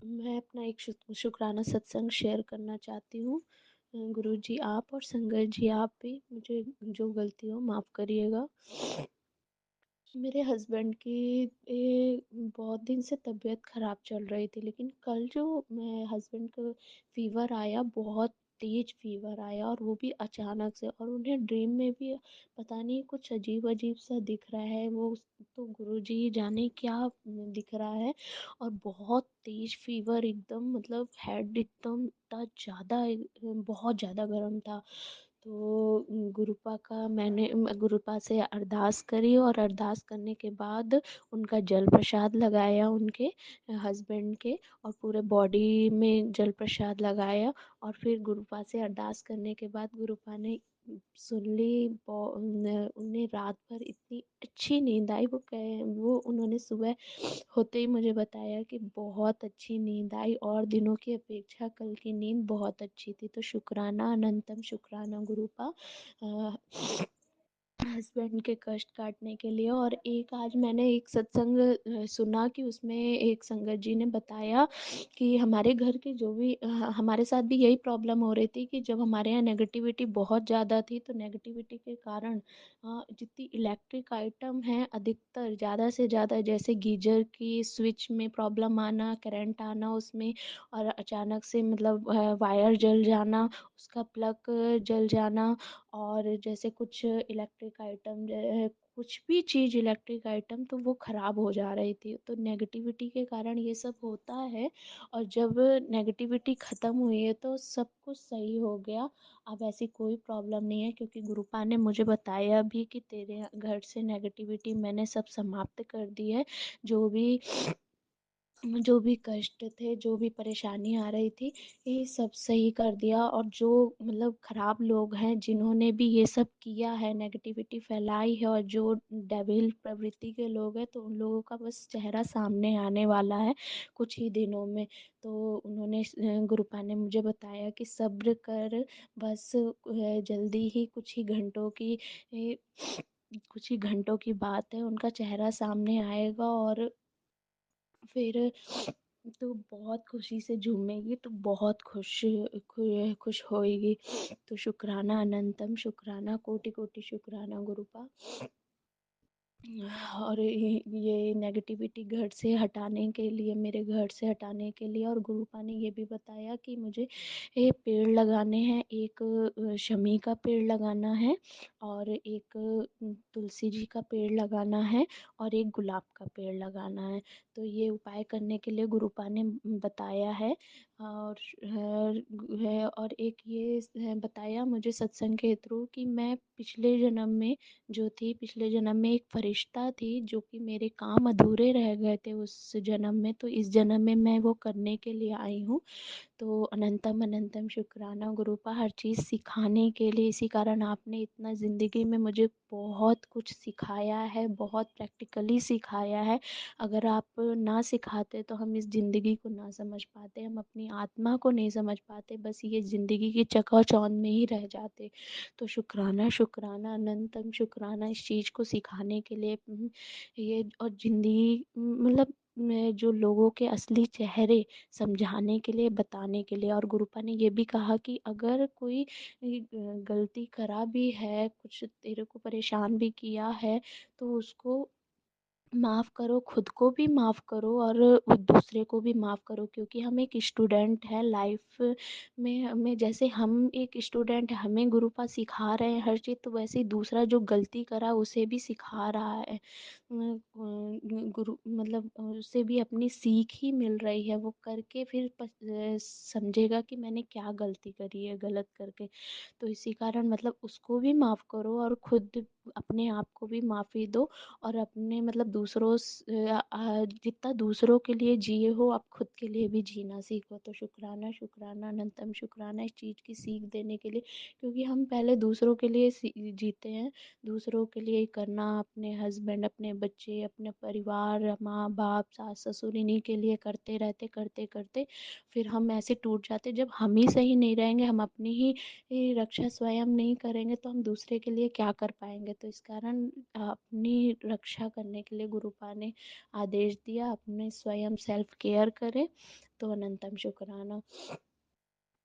मैं अपना एक शुक्राना सत्संग शेयर करना चाहती हूँ। गुरु जी आप और संगत जी आप भी मुझे जो गलती हो माफ़ करिएगा। मेरे हस्बैंड की बहुत दिन से तबीयत ख़राब चल रही थी, लेकिन कल जो मैं हस्बैंड का फ़ीवर आया, बहुत तेज़ फ़ीवर आया और वो भी अचानक से, और उन्हें ड्रीम में भी पता नहीं कुछ अजीब-अजीब सा दिख रहा है। वो तो गुरुजी जाने क्या दिख रहा है, और बहुत तेज़ फ़ीवर, एकदम मतलब हेड एकदम इतना ज़्यादा बहुत ज़्यादा गर्म था। तो मैंने गुरुपा से अरदास करी, और अरदास करने के बाद उनका जल प्रसाद लगाया उनके हस्बैंड के, और पूरे बॉडी में जल प्रसाद लगाया। और फिर गुरुपा से अरदास करने के बाद गुरुपा ने सुन ली। उन्हें रात भर इतनी अच्छी नींद आई, वो उन्होंने सुबह होते ही मुझे बताया कि बहुत अच्छी नींद आई, और दिनों की अपेक्षा कल की नींद बहुत अच्छी थी। तो शुक्राना, अनंतम शुक्राना गुरुपा, हस्बैंड के कष्ट काटने के लिए। और एक आज मैंने एक सत्संग सुना कि उसमें एक संगत जी ने बताया कि हमारे घर के जो भी हमारे साथ भी यही प्रॉब्लम हो रही थी कि जब हमारे यहाँ नेगेटिविटी बहुत ज़्यादा थी, तो नेगेटिविटी के कारण जितनी इलेक्ट्रिक आइटम हैं अधिकतर ज़्यादा से ज़्यादा, जैसे गीजर की स्विच में प्रॉब्लम आना, करंट आना उसमें, और अचानक से मतलब वायर जल जाना, उसका प्लग जल जाना, और जैसे कुछ इलेक्ट्रिक आइटम कुछ भी चीज़ इलेक्ट्रिक आइटम तो वो ख़राब हो जा रही थी। तो नेगेटिविटी के कारण ये सब होता है, और जब नेगेटिविटी ख़त्म हुई है तो सब कुछ सही हो गया। अब ऐसी कोई प्रॉब्लम नहीं है, क्योंकि गुरुपा ने मुझे बताया भी कि तेरे घर से नेगेटिविटी मैंने सब समाप्त कर दी है। जो भी जो भी कष्ट थे, जो भी परेशानी आ रही थी, ये सब सही कर दिया। और जो मतलब खराब लोग हैं जिन्होंने भी ये सब किया है, नेगेटिविटी फैलाई है, और जो डेविल प्रवृत्ति के लोग हैं, तो उन लोगों का बस चेहरा सामने आने वाला है कुछ ही दिनों में। तो उन्होंने गुरुपा ने मुझे बताया कि सब्र कर, बस जल्दी ही कुछ ही घंटों की बात है, उनका चेहरा सामने आएगा। और फिर तो बहुत खुशी से झूमेगी, तो बहुत खुश होएगी। तो शुक्राना अनंतम शुक्राना, कोटि कोटि शुक्राना गुरुपा। और ये नेगेटिविटी घर से हटाने के लिए, मेरे घर से हटाने के लिए। और गुरुपा ने ये भी बताया कि मुझे ये पेड़ लगाने हैं, एक शमी का पेड़ लगाना है, और एक तुलसी जी का पेड़ लगाना है, और एक गुलाब का पेड़ लगाना है। तो ये उपाय करने के लिए गुरुपा ने बताया है। और और एक ये बताया मुझे सत्संग के थ्रू कि मैं पिछले जन्म में एक फरिश्ता थी, जो कि मेरे काम अधूरे रह गए थे उस जन्म में, तो इस जन्म में मैं वो करने के लिए आई हूँ। तो अनंतम अनंतम शुक्राना गुरुपा, हर चीज़ सिखाने के लिए। इसी कारण आपने इतना ज़िंदगी में मुझे बहुत कुछ सिखाया है, बहुत प्रैक्टिकली सिखाया है। अगर आप ना सिखाते तो हम इस ज़िंदगी को ना समझ पाते, हम अपनी आत्मा को नहीं समझ पाते, बस ये ज़िंदगी की चकाचौंध में ही रह जाते। तो शुक्राना शुक्राना अनंतम शुक्राना इस चीज़ को सिखाने के लिए। ये और ज़िंदगी मतलब जो लोगों के असली चेहरे समझाने के लिए, बताने के लिए। और गुरुपा ने ये भी कहा कि अगर कोई गलती करा भी है, कुछ तेरे को परेशान भी किया है, तो उसको माफ़ करो, खुद को भी माफ़ करो, और दूसरे को भी माफ़ करो। क्योंकि हम एक स्टूडेंट हैं लाइफ में, हमें जैसे हम एक स्टूडेंट हैं, हमें गुरुपा सिखा रहे हैं हर चीज़, तो वैसे ही दूसरा जो गलती करा उसे भी सिखा रहा है। गुरु मतलब उसे भी अपनी सीख ही मिल रही है, वो करके फिर समझेगा कि मैंने क्या गलती करी है गलत करके। तो इसी कारण मतलब उसको भी माफ़ करो, और खुद अपने आप को भी माफ़ी दो। और अपने मतलब जितना दूसरों के लिए जिए हो, आप खुद के लिए भी जीना सीखो। तो शुक्राना शुक्राना अनंतम शुक्राना इस चीज़ की सीख देने के लिए। क्योंकि हम पहले दूसरों के लिए जीते हैं, दूसरों के लिए ही करना, अपने हस्बैंड, अपने बच्चे, अपने परिवार, माँ बाप, सास ससुर, इन्हीं के लिए करते रहते करते करते फिर हम ऐसे टूट जाते। जब हम ही सही नहीं रहेंगे, हम अपनी ही ये रक्षा स्वयं नहीं करेंगे, तो हम दूसरे के लिए क्या कर पाएंगे। तो इस कारण अपनी रक्षा करने के लिए गुरुपा ने आदेश दिया, अपने स्वयं सेल्फ केयर करें। तो अनंतम शुक्राना।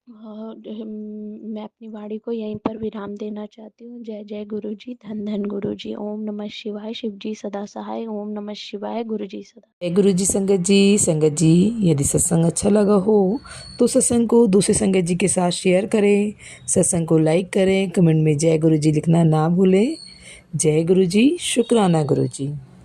और मैं अपनी वाणी को यहीं पर विराम देना चाहती हूँ। जय जय गुरु जी, धन धन गुरु जी। ओम नमः शिवाय, शिव जी सदा सहाय। ओम नमः शिवाय, गुरु जी सदा। जय गुरु जी। संगत जी, यदि सत्संग अच्छा लगा हो तो सत्संग को दूसरे संगत जी के साथ शेयर करें, सत्संग को लाइक करें, कमेंट में जय गुरु जी लिखना ना भूलें। जय गुरु जी, शुक्राना गुरु जी।